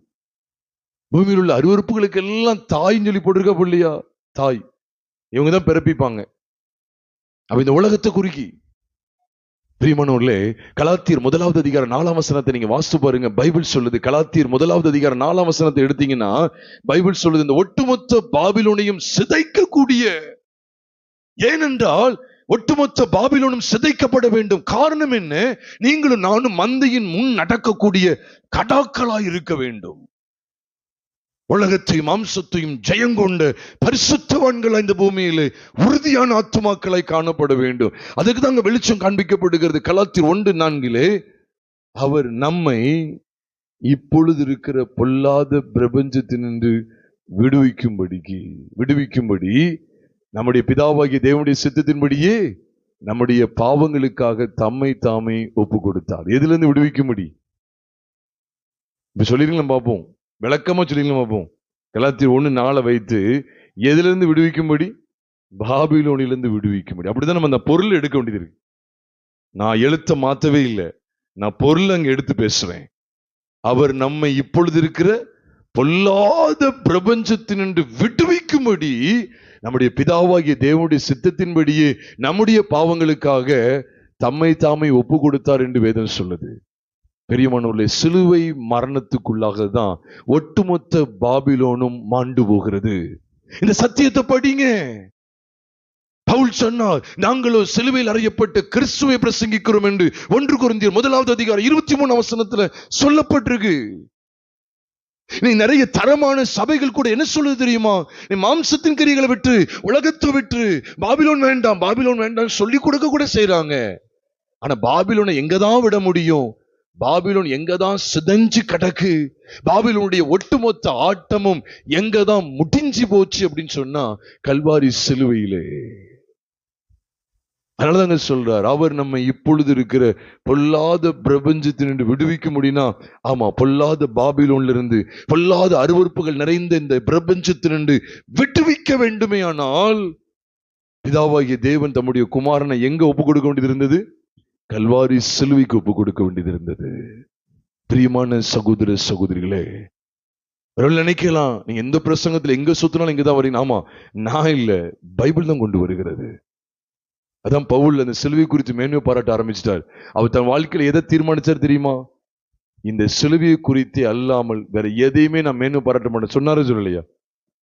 பூமியில் உள்ள அருவருப்புகளுக்கு எல்லாம் தாய்ன்னு சொல்லி போட்டிருக்கா இல்லையா? தாய் இவங்கதான் பிறப்பிப்பாங்க. அப்ப இந்த உலகத்தை குறிக்கி. பிரியமானவர்களே, கலாத்தியர் 1வது அதிகாரம் 4ஆம் வசனத்தை நீங்க வாசித்து பாருங்க. பைபிள் சொல்லுது, கலாத்தியர் 1வது அதிகாரம் 4ஆம் வசனத்தை எடுத்தீங்கன்னா பைபிள் சொல்லுது, இந்த ஒட்டுமொத்த பாபிலோனையும் சிதைக்கக்கூடிய. ஏனென்றால் ஒட்டுமொத்த பாபிலோனும் சிதைக்கப்பட வேண்டும். காரணம் என்ன? நீங்களும் நானும் மந்தையின் முன் நடக்கக்கூடிய கடாக்களாய் இருக்க வேண்டும். உலகத்தையும் மாம்சத்தையும் ஜெயங்கொண்ட பரிசுத்தவான்கள் இந்த பூமியிலே உறுதியான ஆத்துமாக்களாய் காணப்பட வேண்டும். அதுக்கு தான் வெளிச்சம் காண்பிக்கப்படுகிறது. கலாத்தியர் 1:4 அவர் நம்மை இப்பொழுது இருக்கிற பொல்லாத பிரபஞ்சத்தினின்று விடுவிக்கும்படி நம்முடைய பிதாவாகிய தேவனுடைய சித்தத்தின்படியே நம்முடைய பாவங்களுக்காக தம்மை தாமே ஒப்பு கொடுத்தார். எதுல இருந்து விடுவிக்கும்படி? இப்ப சொல்லிருக்கலாம் பார்ப்போம், விளக்கமா சொல்லிருக்கலாம் பார்ப்போம். கலாத்தியர் 1:4 வைத்து எதுல இருந்து விடுவிக்கும்படி? பாபிலோனிலிருந்து விடுவிக்கும்படி. அப்படிதான் நம்ம அந்த பொருள் எடுக்க வேண்டியது இருக்கு. நான் எழுத்த மாத்தவே இல்லை, நான் பொருள் அங்க எடுத்து பேசுறேன். அவர் நம்மை இப்பொழுது இருக்கிற பொல்லாத பிரபஞ்சத்தினின்று விடுவிக்கும்படி நம்முடைய பிதாவாகிய தேவனுடைய சித்தத்தின்படியே நம்முடைய பாவங்களுக்காக தம்மை தாமே ஒப்பு கொடுத்தார் என்று வேதம் சொல்லுது. பெரியமானவர்களே, சிலுவை மரணத்துக்குள்ளாக தான் ஒட்டுமொத்த பாபிலோனும் மாண்டு போகிறது. இந்த சத்தியத்தை படிங்க. பவுல் சொன்னார், நாங்களோ சிலுவையில் அறையப்பட்ட கிறிஸ்துவை பிரசங்கிக்கிறோம் என்று 1 கொரிந்தியர் 1:23 சொல்லப்பட்டிருக்கு. நீ நிறைய தரமான சபைகள் கூட என்ன சொல்லுது தெரியுமா? நீ மாம்சத்தின் கிரியைகளை விட்டு, உலகத்தை விட்டு, பாபிலோன் வேண்டாம் சொல்லி கொடுக்க கூட செய்யறாங்க. ஆனா பாபிலோனை எங்கதான் விட முடியும்? பாபிலோன் எங்கதான் சிதைஞ்சு கிடக்கு? பாபிலோனுடைய ஒட்டுமொத்த ஆட்டமும் எங்கதான் முடிஞ்சு போச்சு அப்படின்னு சொன்னா கல்வாரி சிலுவையிலே. அதனாலதாங்க சொல்றார், அவர் நம்ம இப்பொழுது இருக்கிற பொல்லாத பிரபஞ்சத்தினின்று விடுவிக்க முடியும்னா, ஆமா, பொல்லாத பாபிலோன்ல இருந்து, பொல்லாத அருவருப்புகள் நிறைந்த இந்த பிரபஞ்சத்தினின்று விடுவிக்க வேண்டுமே. ஆனால் பிதாவாகிய தேவன் தம்முடைய குமாரனை எங்க ஒப்பு கொடுக்க வேண்டியது இருந்தது? கல்வாரி சிலுவைக்கு ஒப்பு கொடுக்க வேண்டியது இருந்தது. பிரியமான சகோதர சகோதரிகளே, நினைக்கலாம், நீங்க எந்த பிரசங்கத்துல எங்க சுத்தினாலும் இங்கதான் வரீங்க. ஆமா, நான் இல்ல, பைபிள் தான் கொண்டு வருகிறது. அதான் பவுல் அந்த சிலுவை குறித்து மேன்மை பாராட்ட ஆரம்பிச்சிட்டார். அவர் தன் வாழ்க்கையில எதை தீர்மானிச்சார் தெரியுமா? இந்த சிலுவையை குறித்து அல்லாமல் வேற எதையுமே நான் மேன்மை பாராட்ட மாட்டேன் சொன்னாரு, சொல்லலையா?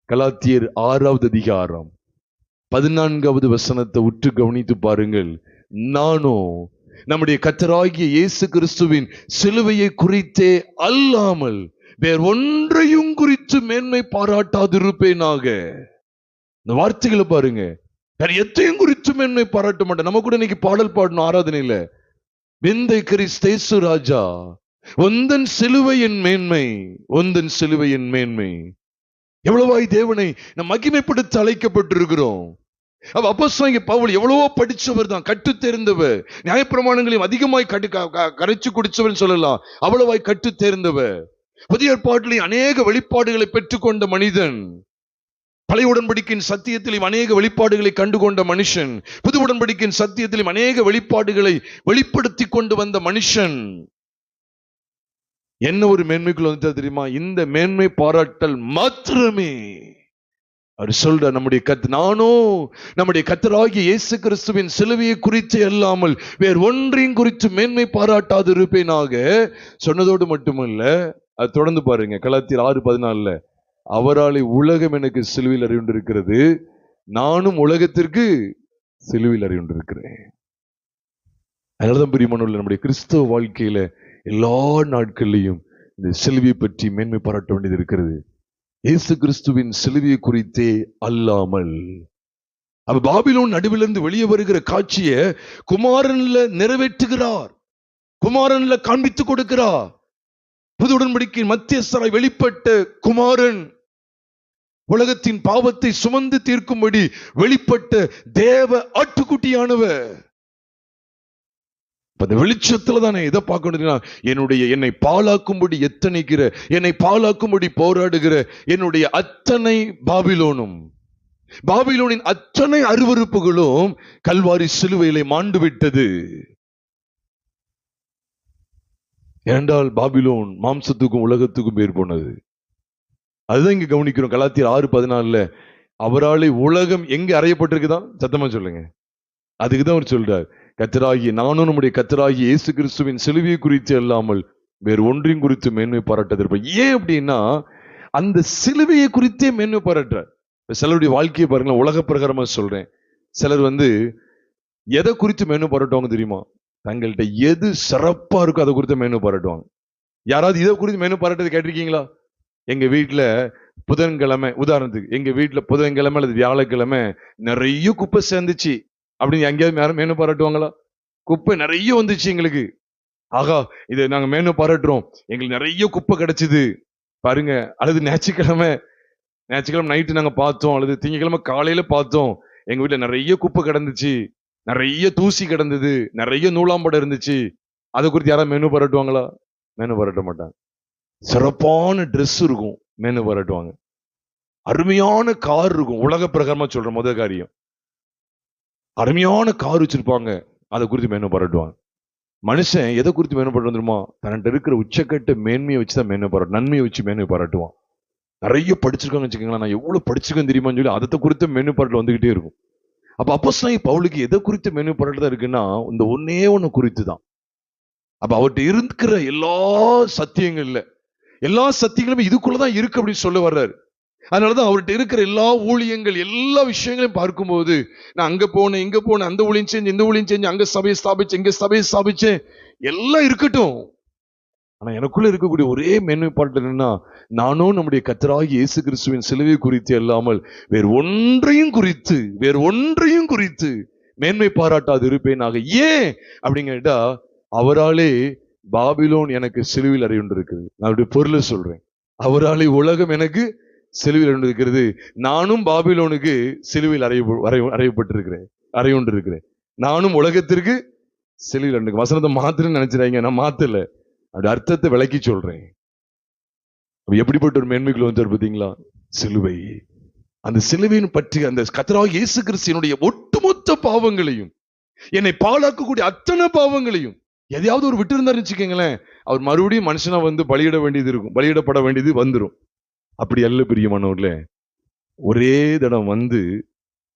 கலாத்தியர் 6:14 உற்று கவனித்து பாருங்கள். நானோ நம்முடைய கர்த்தராகிய இயேசு கிறிஸ்துவின் சிலுவையை குறித்தே அல்லாமல் வேற ஒன்றையும் குறித்து மேன்மை பாராட்டாதிருப்பேனாக. இந்த வார்த்தைகளை பாருங்க. வேற எத்தையும் குறித்து மேன்மை பாராட்ட மாட்டேன். நம்ம கூட இன்னைக்கு பாடல் பாடணும் ஆராதனையில. விந்தை கிறிஸ்தேசு ராஜா, ஒந்தன் சிலுவை என் மேன்மை, ஒந்தன் சிலுவை என் மேன்மை. எவ்வளவாய் தேவனை நம் மகிமைப்படுத்த அழைக்கப்பட்டிருக்கிறோம். அப்போஸ்தலனாகிய பவுல் எவ்வளவோ படிச்சவர் தான், கற்று தேர்ந்தவர், நியாயப்பிரமாணங்களையும் அதிகமாய் கரைச்சு குடிச்சவர் சொல்லலாம். அவ்வளவாய் கற்று தேர்ந்தவர், புதிய ஏற்பாட்டிலே அநேக வெளிப்பாடுகளை பெற்றுக்கொண்ட மனிதன், பழைய உடன்படிக்கையின் சத்தியத்திலும் அநேக வெளிப்பாடுகளை கண்டுகொண்ட மனுஷன், புது உடன்படிக்கையின் சத்தியத்திலும் அநேக வெளிப்பாடுகளை வெளிப்படுத்தி கொண்டு வந்த மனுஷன். என்ன ஒரு மேன்மைக்குள்ள வந்து தெரியுமா? இந்த மேன்மை பாராட்டல் மாத்திரமே. அவர் சொல்ற, நம்முடைய கர்த்தராகிய இயேசு கிறிஸ்துவின் சிலுவையை குறித்து அல்லாமல் வேறு ஒன்றையும் குறித்து மேன்மை பாராட்டாது இருப்பேனாக சொன்னதோடு மட்டுமல்ல, அது தொடர்ந்து பாருங்க. கலாத்தியர் 6:14 அவராலே உலகம் எனக்கு சிலுவையில் அறிவுண்டிருக்கிறது, நானும் உலகத்திற்கு சிலுவையில் அறிவுண்டிருக்கிறேன். அதனாலதான் பிரியமானவர்களே, நம்முடைய கிறிஸ்தவ வாழ்க்கையில எல்லா நாட்கள்லையும் இந்த சிலுவையை பற்றி மேன்மை பாராட்ட வேண்டியது இருக்கிறது. இயேசு கிறிஸ்துவின் சிலுவையை குறித்தே அல்லாமல். அவர் பாபிலோன் நடுவிலிருந்து வெளியே வருகிற காட்சியை குமாரன்ல நிறைவேற்றுகிறார், குமாரன்ல காண்பித்து கொடுக்கிறார். புது உடன்படிக்கையின் மத்தியஸ்தராய் வெளிப்பட்ட குமாரன், உலகத்தின் பாவத்தை சுமந்து தீர்க்கும்படி வெளிப்பட்ட தேவ ஆட்டுக்குட்டியானவர். அந்த வெளிச்சத்துல தானே இதை பார்க்கணும். என்னை பாலாக்கும்படி எத்தனைக்கிற, என்னை பாலாக்கும்படி போராடுகிற என்னுடைய அத்தனை பாபிலோனின் அத்தனை அருவருப்புகளும் கல்வாரி சிலுவையிலே மாண்டு விட்டது. ஏனென்றால் பாபிலோன் மாம்சத்துக்கும் உலகத்துக்கும் பேர் போனது. அதுதான் இங்க கவனிக்கிறோம். கலாத்தியர் 6:14 அவராலே உலகம் எங்க அறையப்பட்டிருக்குதான்? சத்தமா சொல்லுங்க. அதுக்குதான் அவர் சொல்றார், நானும் நம்முடைய கர்த்தராகிய இயேசு கிறிஸ்துவின் சிலுவையை குறித்து அல்லாமல் வேறு ஒன்றையும் குறித்து மேன்மை பாராட்டாதிருப்பேன். ஏன் அப்படின்னா, அந்த சிலுவையை குறித்தே மேன்மை பாராட்டுறார். சிலருடைய வாழ்க்கையை பாருங்களேன், உலக பிரகாரமா சொல்றேன். சிலர் எதை குறித்து மேன்மை பாராட்டுவாங்க தெரியுமா? தங்கள்கிட்ட எது சிறப்பா இருக்கோ அதை குறித்து மேன்மை பாராட்டுவாங்க. யாராவது இதை குறித்து மேன்மை பாராட்டது கேட்டிருக்கீங்களா? எங்க வீட்டுல புதன்கிழமை உதாரணத்துக்கு எங்க வீட்டுல புதன்கிழமை அல்லது வியாழக்கிழமை நிறைய குப்பை சேர்ந்துச்சு அப்படின்னு எங்கேயாவது யாரும் மேனு பாராட்டுவாங்களா? குப்பை நிறைய வந்துச்சு எங்களுக்கு, ஆகா இதை நாங்க மேனு பாராட்டுறோம், எங்களுக்கு நிறைய குப்பை கிடைச்சது பாருங்க. அல்லது ஞாயிற்றுக்கிழமை நைட்டு நாங்க பார்த்தோம், அல்லது திங்கக்கிழமை காலையில பார்த்தோம், எங்க வீட்டுல நிறைய குப்பை கிடந்துச்சு, நிறைய தூசி கிடந்தது, நிறைய நூலாம்படம் இருந்துச்சு. அதை குறித்து யாராவது மெனு பாராட்டுவாங்களா? மெனு பாராட்ட மாட்டாங்க. சிறப்பான ட்ரெஸ் இருக்கும், மெனு பாராட்டுவாங்க. அருமையான கார் இருக்கும், உலக பிரகாரமா சொல்ற முதல் காரியம், அருமையான கார் வச்சிருப்பாங்க, அதை குறித்து மெனு பாராட்டுவாங்க. மனுஷன் எதை குறித்து மெனு பாராட்டுமா? தன்னிட்ட இருக்கிற உச்சக்கட்ட மேன்மையை வச்சுதான் மெனு பாராட்டு, நன்மையை வச்சு மெனு பாராட்டுவான். நிறைய படிச்சிருக்காங்க வச்சுக்கோங்களேன், நான் எவ்வளவு படிச்சிருக்கேன் தெரியுமான்னு சொல்லி அதை குறித்த மெனு பாராட்டு வந்துகிட்டே இருக்கும். அப்ப அப்போஸ்தலனாகிய பவுலுக்கு எதை குறித்து மெனு பாராட்டு தான் இருக்குன்னா, இந்த ஒன்னே ஒண்ணு குறித்து தான். அப்ப அவர்கிட்ட இருக்கிற எல்லா சத்தியங்கள்ல எல்லா சத்தியங்களும் இதுக்குள்ளதான் இருக்கு அப்படின்னு சொல்ல வர்றாரு. அதனாலதான் அவர்கிட்ட இருக்கிற எல்லா ஊழியங்கள் எல்லா விஷயங்களையும் பார்க்கும்போது, நான் அங்க போனேன் இங்க போனேன், அந்த ஊழியம் செஞ்சு இந்த ஊழியம் செஞ்சு, அங்க சபையை ஸ்தாபிச்சேன் இங்க சபையை ஸ்தாபிச்சேன், எல்லாம் இருக்கட்டும். ஆனா எனக்குள்ள இருக்கக்கூடிய ஒரே மெனு பாட்டு என்னன்னா, நானும் நம்முடைய கர்த்தராகிய இயேசு கிறிஸ்துவின் சிலுவை குறித்து அல்லாமல் வேறு ஒன்றையும் குறித்து மேன்மை பாராட்டாது இருப்பேனாக. ஏன் அப்படின்னு கேட்டா, அவராலே பாபிலோன் எனக்கு சிலுவையில் அறையுண்டு இருக்குது. நான் அப்படி பொருளை சொல்றேன், அவராலே உலகம் எனக்கு சிலுவையில் இருக்கிறது, நானும் பாபிலோனுக்கு சிலுவையில் அறையப்பட்டிருக்கிறேன், அறையுண்டு இருக்கிறேன். நானும் உலகத்திற்கு சிலுவையில் வசனத்தை மாத்திரம் நினைச்சிடாங்க, நான் மாத்தல, அப்படி அர்த்தத்தை விளக்கி சொல்றேன். எப்படிப்பட்ட ஒரு மேன்மைக்குள்ள வந்து பார்த்தீங்களா? சிலுவை. அந்த சிலுவையின் பற்றி அந்த கர்த்தராகிய இயேசு கிறிஸ்துவினுடைய ஒட்டுமொத்த பாவங்களையும், என்னை பாழாக்கக்கூடிய அத்தனை பாவங்களையும், எதையாவது ஒரு விட்டு இருந்தாரு வச்சுக்கோங்களேன், அவர் மறுபடியும் மனுஷனா வந்து பலியிட வேண்டியது இருக்கும், பலியிடப்பட வேண்டியது வந்துடும். அப்படி அல்ல பிரியமானவர்களே, ஒரே தடம் வந்து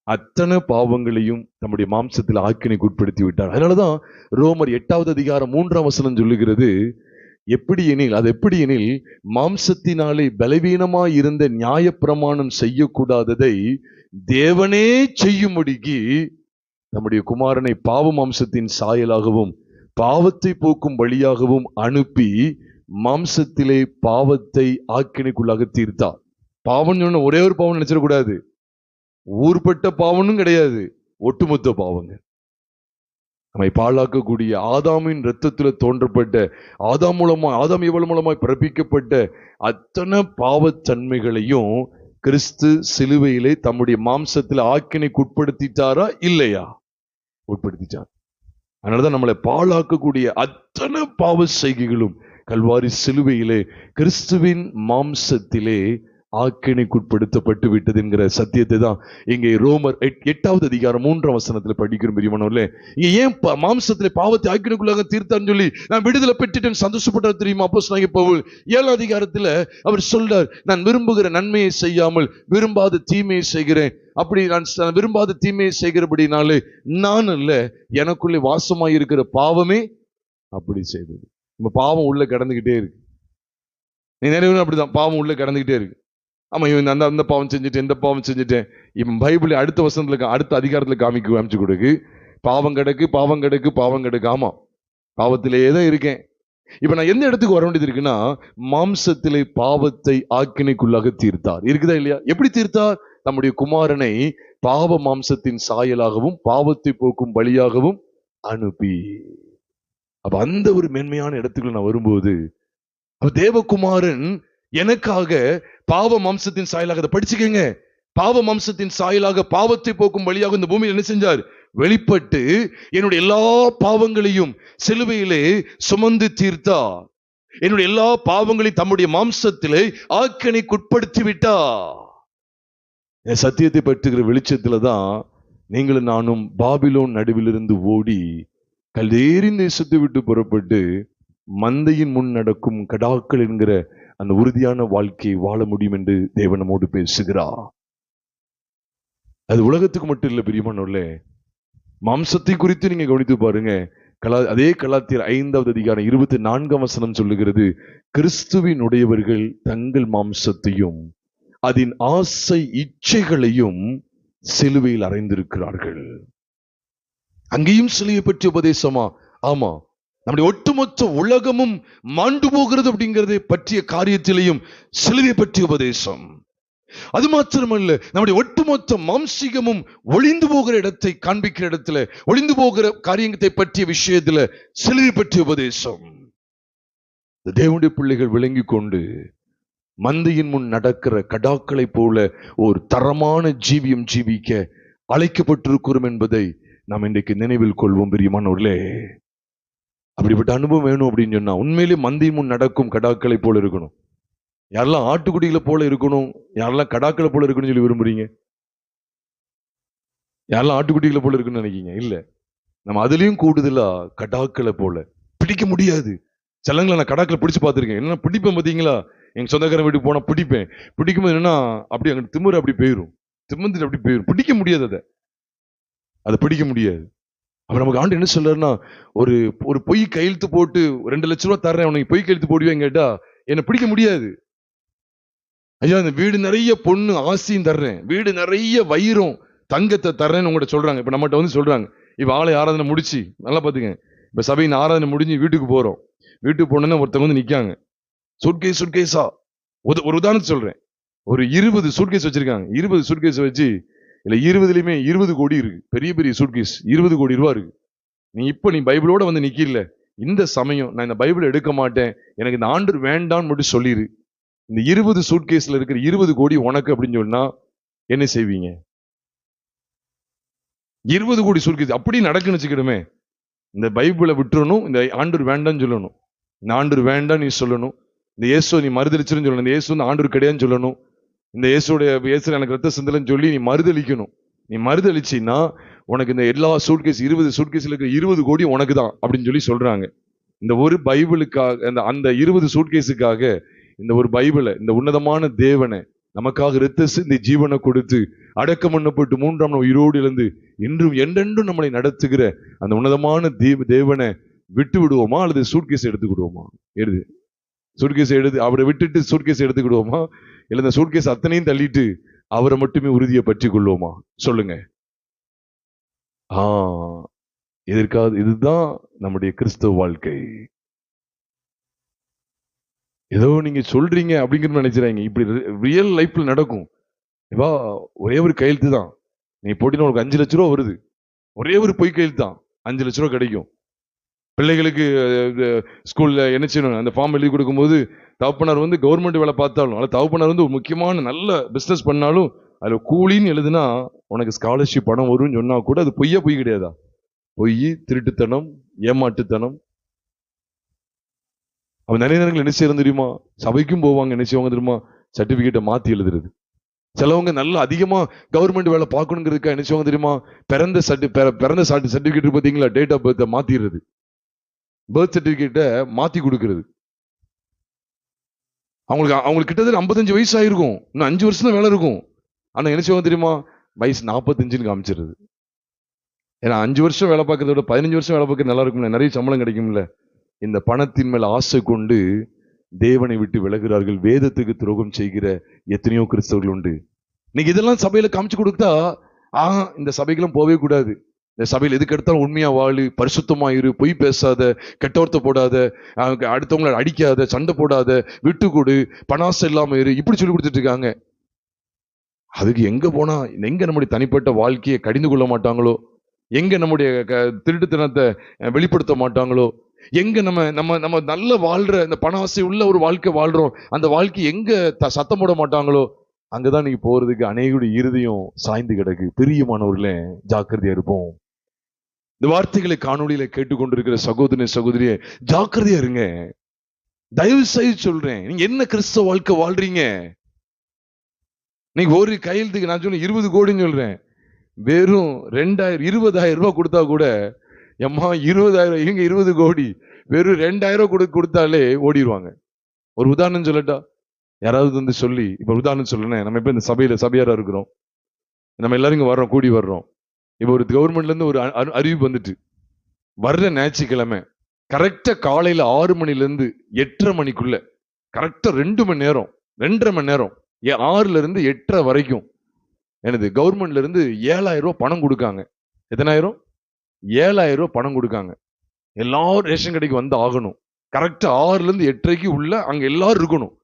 அத்தனை பாவங்களையும் நம்முடைய மாம்சத்தில் ஆக்கினைக்கு உட்படுத்தி விட்டார். அதனாலதான் ரோமர் 8வது அதிகாரம் 3ஆம் வசனம் சொல்லுகிறது, எப்படி எனில் மாம்சத்தினாலே பலவீனமாய் இருந்த நியாயப்பிரமாணம் செய்யக்கூடாததை தேவனே செய்யும்படிக்கு நம்முடைய குமாரனை பாவ மாம்சத்தின் சாயலாகவும் பாவத்தை போக்கும் வழியாகவும் அனுப்பி மாம்சத்திலே பாவத்தை ஆக்கினைக்குள்ளாக தீர்த்தார். பாவம் சொன்ன ஒரே ஒரு பாவம் நினைச்சிடக்கூடாது, ஊர்பட்ட பாவமும் கிடையாது, ஒட்டுமொத்த பாவங்க. நம்மை பாழாக்கக்கூடிய ஆதாமின் இரத்தத்துல தோன்றப்பட்ட ஆதாம் ஏவல் மூலமாய் பிறப்பிக்கப்பட்ட அத்தனை பாவத்தன்மைகளையும் கிறிஸ்து சிலுவையிலே தம்முடைய மாம்சத்துல ஆக்கினைக்கு உட்படுத்திட்டாரா இல்லையா? உட்படுத்திட்டார். அதனாலதான் நம்மளை பாழாக்கக்கூடிய அத்தனை பாவ செய்கைகளும் கல்வாரி சிலுவையிலே கிறிஸ்துவின் மாம்சத்திலே ஆக்கினைக்குட்படுத்தப்பட்டு விட்டது என்கிற சத்தியத்தை தான் இங்கே ரோமர் 8வது அதிகாரம் 3ஆம் வசனத்துல படிக்கிறோம். பிரியமானவர்களே, இங்க ஏன் மாம்சத்திலே பாவத்தை ஆக்கினைக்குள்ளாக தீர்த்தான்னு சொல்லி நான் விடுதலை பெற்றுட்டேன் சந்தோஷப்பட்டார் தெரியுமா? அப்போஸ்தலனாகிய பவுல் 7ஆம் அதிகாரத்துல அவர் சொல்றார், நான் விரும்புகிற நன்மையை செய்யாமல் விரும்பாத தீமையை செய்கிறேன், அப்படி நான் விரும்பாத தீமையை செய்கிறபடினாலே நான் அல்ல, எனக்குள்ளே வாசமாய் இருக்கிற பாவமே அப்படி செய்தது. நம்ம பாவம் உள்ள கடந்துகிட்டே இருக்கு. நீ நினைவு அப்படிதான், பாவம் உள்ள கடந்துகிட்டே இருக்கு. ஆமா, இவன் அந்த பாவம் செஞ்சுட்டேன், இந்த பாவம் செஞ்சுட்டேன். இவன் பைபிள் அடுத்த வசனத்துல அடுத்த அதிகாரத்துல காமிச்சு கொடுக்கு, பாவம் கிடக்கு. ஆமா, பாவத்திலேயே தான் இருக்கேன். இப்ப நான் எந்த இடத்துக்கு வர வேண்டியது இருக்குன்னா, மாம்சத்திலே பாவத்தை ஆக்கினைக்குள்ளாக தீர்த்தார். இருக்குதா இல்லையா? எப்படி தீர்த்தார்? தம்முடைய குமாரனை பாவ மாம்சத்தின் சாயலாகவும் பாவத்தை போக்கும் பலியாகவும் அனுப்பி. அப்ப அந்த ஒரு மென்மையான இடத்துக்குள்ள நான் வரும்போது, தேவகுமாரன் எனக்காக பாவ மாம்சத்தின் சாயலாக, அதை படிச்சுக்கங்க, பாவ மாம்சத்தின் சாயலாக பாவத்தை போக்கும் வழியாக இந்த பூமியில் என்ன செஞ்சார்? வெளிப்பட்டு என்னுடைய எல்லா பாவங்களையும் சிலுவையிலே சுமந்து தீர்த்தார். என்னுடைய எல்லா பாவங்களையும் தம்முடைய மாம்சத்திலே ஆக்கினைக்குட்படுத்தி விட்டார். சத்தியத்தை பற்றுகிற வெளிச்சத்துலதான் நீங்களும் நானும் பாபிலோன் நடுவிலிருந்து ஓடி கல்தேரின் தேசத்தை விட்டு புறப்பட்டு மந்தையின் முன் நடக்கும் கடாக்கள் என்கிற அந்த உறுதியான வாழ்க்கையை வாழ முடியும் என்று தேவன் நம்மோடு பேசுகிறார். அது உலகத்துக்கு மட்டும் இல்லை பிரியமானவர்களே, மாம்சத்தை குறித்து நீங்க கவனித்து பாருங்க. அதே கலாத்தியர் 5வது அதிகாரம் 24ஆம் வசனம் சொல்லுகிறது, கிறிஸ்துவினுடையவர்கள் தங்கள் மாம்சத்தையும் அதன் ஆசை இச்சைகளையும் சிலுவையில் அறைந்திருக்கிறார்கள். அங்கேயும் சிலுவை பற்றிய உபதேசமா? ஆமா, நம்முடைய ஒட்டுமொத்த உலகமும் மாண்டு போகிறது அப்படிங்கிறது பற்றிய காரியத்திலையும் சிலுவை பற்றிய உபதேசம். அது மாத்திரமல்ல, நம்முடைய ஒட்டுமொத்த மாம்சீகமும் ஒளிந்து போகிற இடத்தை காண்பிக்கிற இடத்துல, ஒளிந்து போகிற காரியத்தை பற்றிய விஷயத்துல சிலுவை பற்றிய உபதேசம். தேவனுடைய பிள்ளைகள் விளங்கி கொண்டு மந்தையின் முன் நடக்கிற கடாக்களை போல ஒரு தரமான ஜீவியம் ஜீவிக்க அழைக்கப்பட்டிருக்கிறோம் என்பதை நாம் இன்றைக்கு நினைவில் கொள்வோம். பிரியமானவர்களே, அப்படிப்பட்ட அனுபவம் வேணும் அப்படின்னு சொன்னா உண்மையிலே மந்தையின் முன் நடக்கும் கடாக்களை போல இருக்கணும். யாரெல்லாம் ஆட்டுக்குடிகளை போல இருக்கணும், யாரெல்லாம் கடாக்களை போல இருக்கணும்னு சொல்லி விரும்புறீங்க? யாரெல்லாம் ஆட்டுக்குட்டிகளை போல இருக்குன்னு நினைக்கீங்க? இல்ல, நம்ம அதுலயும் கூடுதலா கடாக்களை போல. பிடிக்க முடியாது. சிலங்களை நான் கடாக்களை பிடிச்சு பார்த்திருக்கேன். என்ன பிடிப்பேன் பாத்தீங்களா? எங்க சொந்தக்காரன் வீட்டுக்கு போனா பிடிப்பேன். பிடிக்கும்போது என்னன்னா அப்படி அங்க திமிரு அப்படி போயிரும், திமிர்ந்துட்டு அப்படி போயிரும். பிடிக்க முடியாது, அதை பிடிக்க முடியாது. அப்ப நமக்கு ஆண்டு என்ன சொல்றாருன்னா, ஒரு ஒரு பொய் கையெழுத்து போட்டு 2 லட்சம் ரூபாய் தர்றேன், உனக்கு பொய் கையெழுத்து போடுவேன் கேட்டா என்ன பிடிக்க முடியாது. ஐயா, இந்த வீடு நிறைய பொண்ணு ஆசையும் தர்றேன், வீடு நிறைய வைரம் தங்கத்தை தர்றேன்னு உங்கள்கிட்ட சொல்றாங்க. இப்ப நம்மகிட்ட வந்து சொல்றாங்க, இப்ப ஆலய ஆராதனை முடிச்சு, நல்லா பாத்துங்க, இப்ப சபையின் ஆராதனை முடிஞ்சு வீட்டுக்கு போறோம். வீட்டுக்கு போனோன்னா ஒருத்தவங்க வந்து நிக்காங்க, சூட்கேஸா. ஒரு உதாரணம் சொல்றேன், ஒரு 20 சூட்கேஸ் வச்சிருக்காங்க. 20 சூட்கேஸ் வச்சு இல்ல 20லயுமே 20 கோடி இருக்கு. பெரிய பெரிய சூட்கேஸ் 20 கோடி ரூபாய் இருக்கு. நீ பைபிளோட வந்து நிக்கல, இந்த சமயம் நான் இந்த பைபிள் எடுக்க மாட்டேன், எனக்கு இந்த ஆண்டு வேண்டான்னு மட்டும் சொல்லிரு. இந்த 20 சூட்கேஸ்ல இருக்கிற 20 கோடி உனக்கு அப்படின்னு சொன்னா என்ன செய்வீங்க? 20 கோடி சூட்கேஸ் அப்படி நடக்குன்னு வச்சுக்கிடுமே, இந்த பைபிளை விட்டுறணும், இந்த ஆண்டூர் வேண்டான்னு சொல்லணும். இந்த ஆண்டூர் வேண்டாம் நீ சொல்லணும். இந்த இயேசு நீ மறுதளிச்சுன்னு சொல்லணும். இந்த இயேசு வந்து ஆண்டூர் கிடையாதுன்னு சொல்லணும். இந்த இயேசு எனக்கு ரத்த சிந்தலைன்னு சொல்லி நீ மறுதளிக்கணும். நீ மறுதளிச்சின்னா உனக்கு இந்த எல்லா சூட்கேஸ் 20 சூட்கேஸ்ல இருக்கிற 20 கோடி உனக்கு தான் அப்படின்னு சொல்லி சொல்றாங்க. இந்த ஒரு பைபிளுக்காக, அந்த 20 சூட்கேஸுக்காக இந்த ஒரு பைபிளை, இந்த உன்னதமான தேவனை நமக்காக இரத்த சிந்தி ஜீவனை கொடுத்து அடக்கம் பண்ணப்பட்டு 3ஆம் நாள் உயிரோடு எழுந்து இன்றும் என்றென்றும் நம்மளை நடத்துகிற அந்த உன்னதமான தேவனை விட்டு விடுவோமா அல்லது சூட்கேஸ் எடுத்துக்கிடுவோமா? சூட்கேஸ் எடுத்து அவரை விட்டுட்டு சூட்கேஸ் எடுத்துக்கிடுவோமா, இல்ல இந்த சூட்கேஸ் அத்தனையும் தள்ளிட்டு அவரை மட்டுமே உறுதியை பற்றி கொள்வோமா? சொல்லுங்க. எதற்காக? இதுதான் நம்முடைய கிறிஸ்தவ வாழ்க்கை. ஏதோ நீங்க சொல்றீங்க அப்படிங்கிறது நினைச்சுறாங்க, இப்படி ரியல் லைஃப்ல நடக்கும். இவா ஒரே ஒரு கையெழுத்து தான் நீ போட்டினா உனக்கு 5 லட்சம் ரூபா வருது. ஒரே ஒரு பொய் கையெழுத்து தான் 5 லட்சம் ரூபா கிடைக்கும். பிள்ளைகளுக்கு ஸ்கூல்ல என்ன செய்யணும், அந்த ஃபார்ம் எழுதி கொடுக்கும்போது தகப்பனார் வந்து கவர்மெண்ட் வேலை பார்த்தாலும், அல்ல தகப்பனார் வந்து முக்கியமான நல்ல பிசினஸ் பண்ணாலும் அதுல கூலின்னு எழுதுனா உனக்கு ஸ்காலர்ஷிப் பணம் வரும்னு சொன்னா கூட அது பொய் கிடையாதா? பொய், திருட்டுத்தனம், ஏமாட்டுத்தனம். அவன் நிறைய நேரங்கள் என்ன செய்யறது தெரியுமா? சபைக்கும் போவாங்க, என்ன செய்வாங்க தெரியுமா? சர்டிபிகேட்டை மாத்தி எழுதுறது. சிலவங்க நல்லா அதிகமா கவர்மெண்ட் வேலை பார்க்கணுங்கிறதுக்கா என்ன செய்வாங்க தெரியுமா? பிறந்த சர்டிபிகேட் பார்த்தீங்களா, டேட் ஆஃப் பர்த்தை மாத்திடுறது, பர்த் சர்டிபிகேட்டை மாத்தி கொடுக்கறது. அவங்களுக்கு கிட்டத்தட்ட 55 வயசு ஆயிருக்கும், இன்னும் 5 வருஷம் தான் வேலை இருக்கும். ஆனா என்ன செய்வாங்க தெரியுமா? வயசு 45ன்னு காமிச்சிருது. ஏன்னா 5 வருஷம் வேலை பார்க்கறத விட 15 வருஷம் வேலை பார்க்கறது நல்லா இருக்கும்ல, நிறைய சம்பளம் கிடைக்கும்ல. இந்த பணத்தின் மேல் ஆசை கொண்டு தேவனை விட்டு விலகுறார்கள். வேதத்துக்கு துரோகம் செய்கிற எத்தனையோ கிறிஸ்தவர்கள் உண்டு. இன்னைக்கு இதெல்லாம் சபையில காமிச்சு கொடுத்தா இந்த சபைக்கெல்லாம் போவே கூடாது. இந்த சபையில் எதுக்கு எடுத்தாலும் உண்மையா வாழு, பரிசுத்தமா இரு, பொய் பேசாத, கெட்டவர்த்த போடாத, அடுத்தவங்களை அடிக்காத, சண்டை போடாத, விட்டு கொடு, பணாசை இல்லாம இரு, இப்படி சொல்லி கொடுத்துட்டு இருக்காங்க. அதுக்கு எங்க போனா, எங்க நம்முடைய தனிப்பட்ட வாழ்க்கையை கடிந்து கொள்ள மாட்டாங்களோ, எங்க நம்முடைய திருட்டுத்தனத்தை வெளிப்படுத்த மாட்டாங்களோ, எங்க நம்ம நல்ல வாழ்ற இந்த பண ஆசை உள்ள ஒரு வாழ்க்கை வாழ்றோம், அந்த வாழ்க்கை எங்க சத்தம் போட மாட்டாங்களோ, அங்கதான் நீங்க போறதுக்கு அநேகருடைய இருதயம் சாய்ந்து கிடக்கு. பிரியமானவர்களே, ஜாக்கிரதையா இருப்போம். இந்த வார்த்தைகளை காணொலியில கேட்டுக்கொண்டிருக்கிற சகோதரி சகோதரியே, ஜாக்கிரதையா இருங்க. தயவு செய்து சொல்றேன், நீங்க என்ன கிறிஸ்தவ வாழ்க்கை வாழ்றீங்க? நீங்க ஒரு கையெழுத்துக்கு நான் சொல்ல 20 கோடின்னு சொல்றேன், வெறும் 2000 ரூபாய் கொடுத்தா கூட, எம்மா 20,000 இவங்க 20 கோடி, வெறும் 2000 கொடுத்தாலே ஓடிடுவாங்க. ஒரு உதாரணம் சொல்லட்டா? யாராவது வந்து சொல்லி, இப்ப உதாரணம் சொல்றேன், நம்ம இப்ப இந்த சபையாரா இருக்கிறோம், நம்ம எல்லாரும் இங்க வர்றோம், கூடி வர்றோம். இப்ப ஒரு கவர்மெண்ட்ல இருந்து ஒரு அறிவிப்பு வந்துட்டு, வர்ற ஞாயிற்றுக்கிழமை கரெக்டா காலையில 6 மணில இருந்து 8:30 மணிக்குள்ள கரெக்டா 2 மணி நேரம் 2.5 மணி நேரம் 6ல இருந்து 8:30 வரைக்கும் எனது கவர்மெண்ட்ல இருந்து 7,000 ரூபாய் பணம் கொடுக்காங்க. எத்தனாயிரம்? 7,000 ரூபாய் பணம் கொடுக்காங்க. எல்லாரும் ரேஷன் கடைக்கு வந்து ஆகணும். கரெக்டா 6ல இருந்து 8:30 உள்ள அங்க எல்லாரும் இருக்கணும்.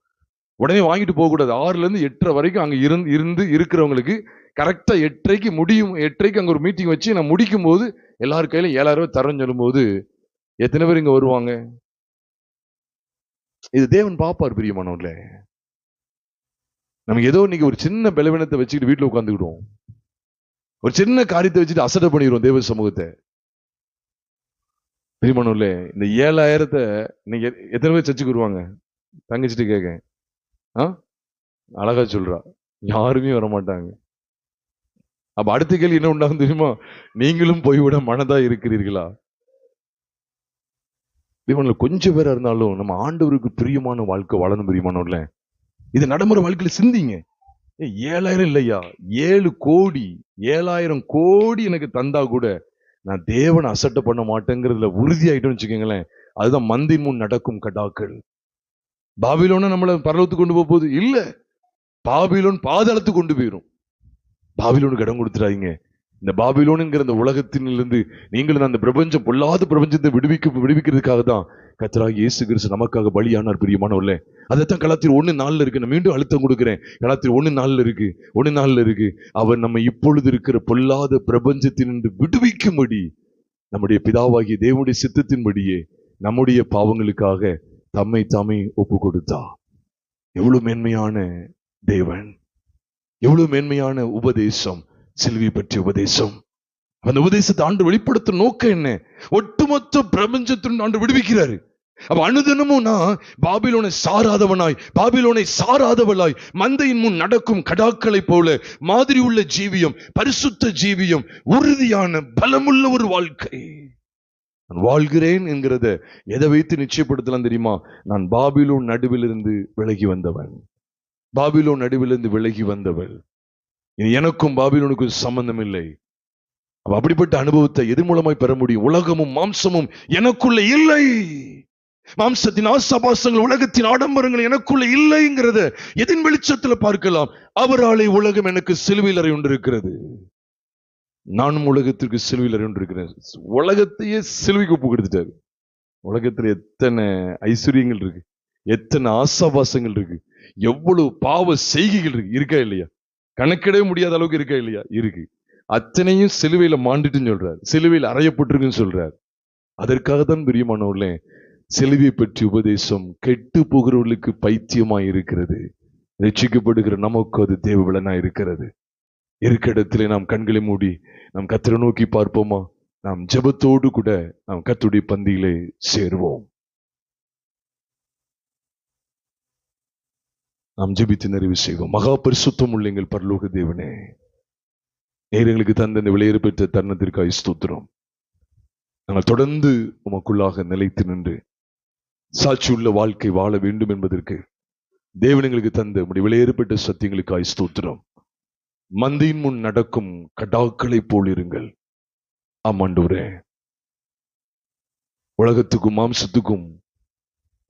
உடனே வாங்கிட்டு போக கூடாது. 6ல இருந்து 8:30 வரைக்கும் அங்க இருந்து இருக்கிறவங்களுக்கு கரெக்டா 8:30க்கு முடியும். 8:30க்கு அங்க ஒரு மீட்டிங் வச்சு நான் முடிக்கும் போது எல்லார் கையிலும் 7,000 ரூபாய் தரேன்னு சொல்லும் போது எத்தனை பேர் இங்க வருவாங்க? இது தேவன் பாப்பார் பிரியமானவர்களே. நமக்கு ஏதோ இன்னைக்கு ஒரு சின்ன பலவீனத்தை வச்சுக்கிட்டு வீட்டுல உட்காந்துக்கிடுவோம். ஒரு சின்ன காரியத்தை வச்சுட்டு அசட்டை பண்ணிடுவோம் தேவ சமூகத்தை. பிரியமானவர்களே, இந்த 7,000 நீங்க எத்தனை பேர் சர்ச்சுக்கு வருவாங்க? தங்கச்சிட்டு கேட்க அழகா சொல்றா, யாருமே வரமாட்டாங்க. அப்ப அடுத்த கேள்வி என்ன உண்டாகும் தெரியுமா? நீங்களும் போய்விட மனதா இருக்கிறீர்களா? கொஞ்சம் பேரா இருந்தாலும் நம்ம ஆண்டவருக்கு பிரியமான வாழ்க்கை வாழணும் பிரியமானவர்கள. இது நடைமுறை வாழ்க்கையில சிந்திங்க. 7,000 இல்லையா, 7 கோடி 7,000 கோடி எனக்கு தந்தா கூட நான் தேவனை அசட்டை பண்ண மாட்டேங்கிறதுல உறுதியாயிட்டோம்னு வச்சுக்கோங்களேன். அதுதான் மந்தின் முன் நடக்கும் கடாக்கள். பாபிலோன நம்மள பரலோகத்துக்கு கொண்டு போகுது இல்ல, பாபிலோன் பாதாளத்துக்கு கொண்டு போயிரும். பாபிலோனுக்கு இடம் கொடுத்துறாங்க. இந்த பாபிலோனுங்கிற அந்த உலகத்திலிருந்து நீங்கள் அந்த பிரபஞ்சம் பொல்லாத பிரபஞ்சத்தை விடுவிக்கிறதுக்காக தான் கர்த்தராகிய இயேசு கிறிஸ்து நமக்காக பலியானார் பிரியமானவர்களே. அதைத்தான் கலாத்தியர் 1:4 இருக்கு. நான் மீண்டும் அழுத்தம் கொடுக்கிறேன். கலாத்தியர் 1:4 இருக்கு. அவர் நம்ம இப்பொழுது இருக்கிற பொல்லாத பிரபஞ்சத்தினின்று விடுவிக்கும்படி நம்முடைய பிதாவாகிய தேவனுடைய சித்தத்தின்படியே நம்முடைய பாவங்களுக்காக தம்மை தாமே ஒப்பு கொடுத்தா. எவ்வளவு மேன்மையான தேவன், எவ்வளவு மேன்மையான உபதேசம், சிலுவை பற்றிய உபதேசம். அந்த உபதேசத்தை ஆண்டு வெளிப்படுத்த நோக்கம் என்ன? ஒட்டுமொத்த பிரபஞ்சத்தின் ஆண்டு விடுவிக்கிறாரு. அப்ப அனுதினமும் நான் பாபிலோனை சாராதவனாய், பாபிலோனை சாராதவளாய் மந்தையின் முன் நடக்கும் கடாக்களை போல மாதிரி உள்ள ஜீவியம், பரிசுத்த ஜீவியம், உறுதியான பலமுள்ள ஒரு வாழ்க்கை நான் வாழ்கிறேன் என்கிறத எதை வைத்து நிச்சயப்படுத்தலாம் தெரியுமா? நான் பாபிலோன் நடுவிலிருந்து விலகி வந்தவன், பாபிலோன் நடுவிலிருந்து விலகி வந்தவள். எனக்கும் பாபிலோனுக்கும் சம்பந்தம் இல்லை. அப்படிப்பட்ட அனுபவத்தை எது மூலமாய் பெற முடியும்? உலகமும் மாம்சமும் எனக்குள்ள இல்லை. மாம்சத்தின் ஆசாபாசங்கள், உலகத்தின் ஆடம்பரங்கள் எனக்குள்ள இல்லைங்கிறத எதின் வெளிச்சத்துல பார்க்கலாம். அவராலே உலகம் எனக்கு சிலுவையில் அறை கொண்டிருக்கிறது. நானும் உலகத்திற்கு சிலுவையில் அறை கொண்டிருக்கிறேன். உலகத்தையே சிலுவைக்கு ஒப்பு கொடுத்துட்டாரு. உலகத்துல எத்தனை ஐஸ்வர்யங்கள் இருக்கு, எத்தனை ஆசாபாசங்கள் இருக்கு, எவ்வளவு பாவ செய்கைகள் இருக்கு, இருக்கா இல்லையா? கணக்கிடவே முடியாத அளவுக்கு இருக்கா இல்லையா? இருக்கு. அத்தனையும் சிலுவையில மாண்டுட்டுன்னு சொல்றார், சிலுவையில் அறையப்பட்டிருக்குன்னு சொல்றார். அதற்காக தான் பிரியமானவர்களே, சிலுவை பற்றி உபதேசம் கெட்டு போகிறவர்களுக்கு பைத்தியமாய் இருக்கிறது, ரட்சிக்கப்படுகிற நமக்கு அது தேவபலனா இருக்கிறது. இருக்க இடத்திலே நாம் கண்களை மூடி நாம் கர்த்தரை நோக்கி பார்ப்போமா? நாம் ஜெபத்தோடு கூட நாம் கர்த்தருடைய பந்தியிலே சேருவோம். நாம் ஜெபித்து நிறைவு செய்வோம். மகா பரிசுத்தம் உள்ள எங்கள் பரலோக தேவனே, எங்களுக்கு தந்த இந்த விலையேற பெற்ற தருணத்திற்காக ஸ்தோத்திரம். நாங்கள் தொடர்ந்து உமக்குள்ளாக நிலைத்து நின்று சாட்சியுள்ள வாழ்க்கை வாழ வேண்டும் என்பதற்கு தேவன் எங்களுக்கு தந்த உம்முடைய விலையேறப்பட்ட சத்தியங்களுக்காக ஸ்தோத்திரம். மந்தையின் முன் நடக்கும் கடாக்களை போல் இருங்கள். ஆமாண்டவரே, உலகத்துக்கும் மாம்சத்துக்கும்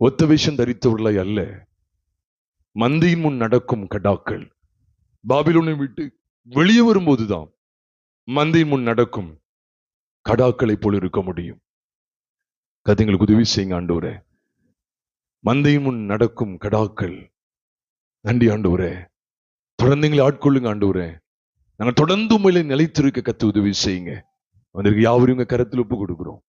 ஒத்த வேஷம் தரித்தவர்களாய் அல்ல, மந்தையின் முன் நடக்கும் கடாக்கள். பாபிலோனை விட்டு வெளியே வரும்போதுதான் மந்தையின் முன் நடக்கும் கடாக்களை போல் இருக்க முடியும். கதைங்களுக்கு உதவி செய்யுங்க ஆண்டவரே. மந்தையின் முன் நடக்கும் கடாக்கள். நன்றி ஆண்டவரே. தொடர்ந்து எங்களை ஆட்கொள்ளுங்க ஆண்டவரே. நாங்கள் தொடர்ந்து உண்மையிலே நிலைத்திருக்க கத்து உதவி செய்யுங்க. அதற்கு யாவரையும் கரத்தில் ஒப்பு கொடுக்கிறோம்.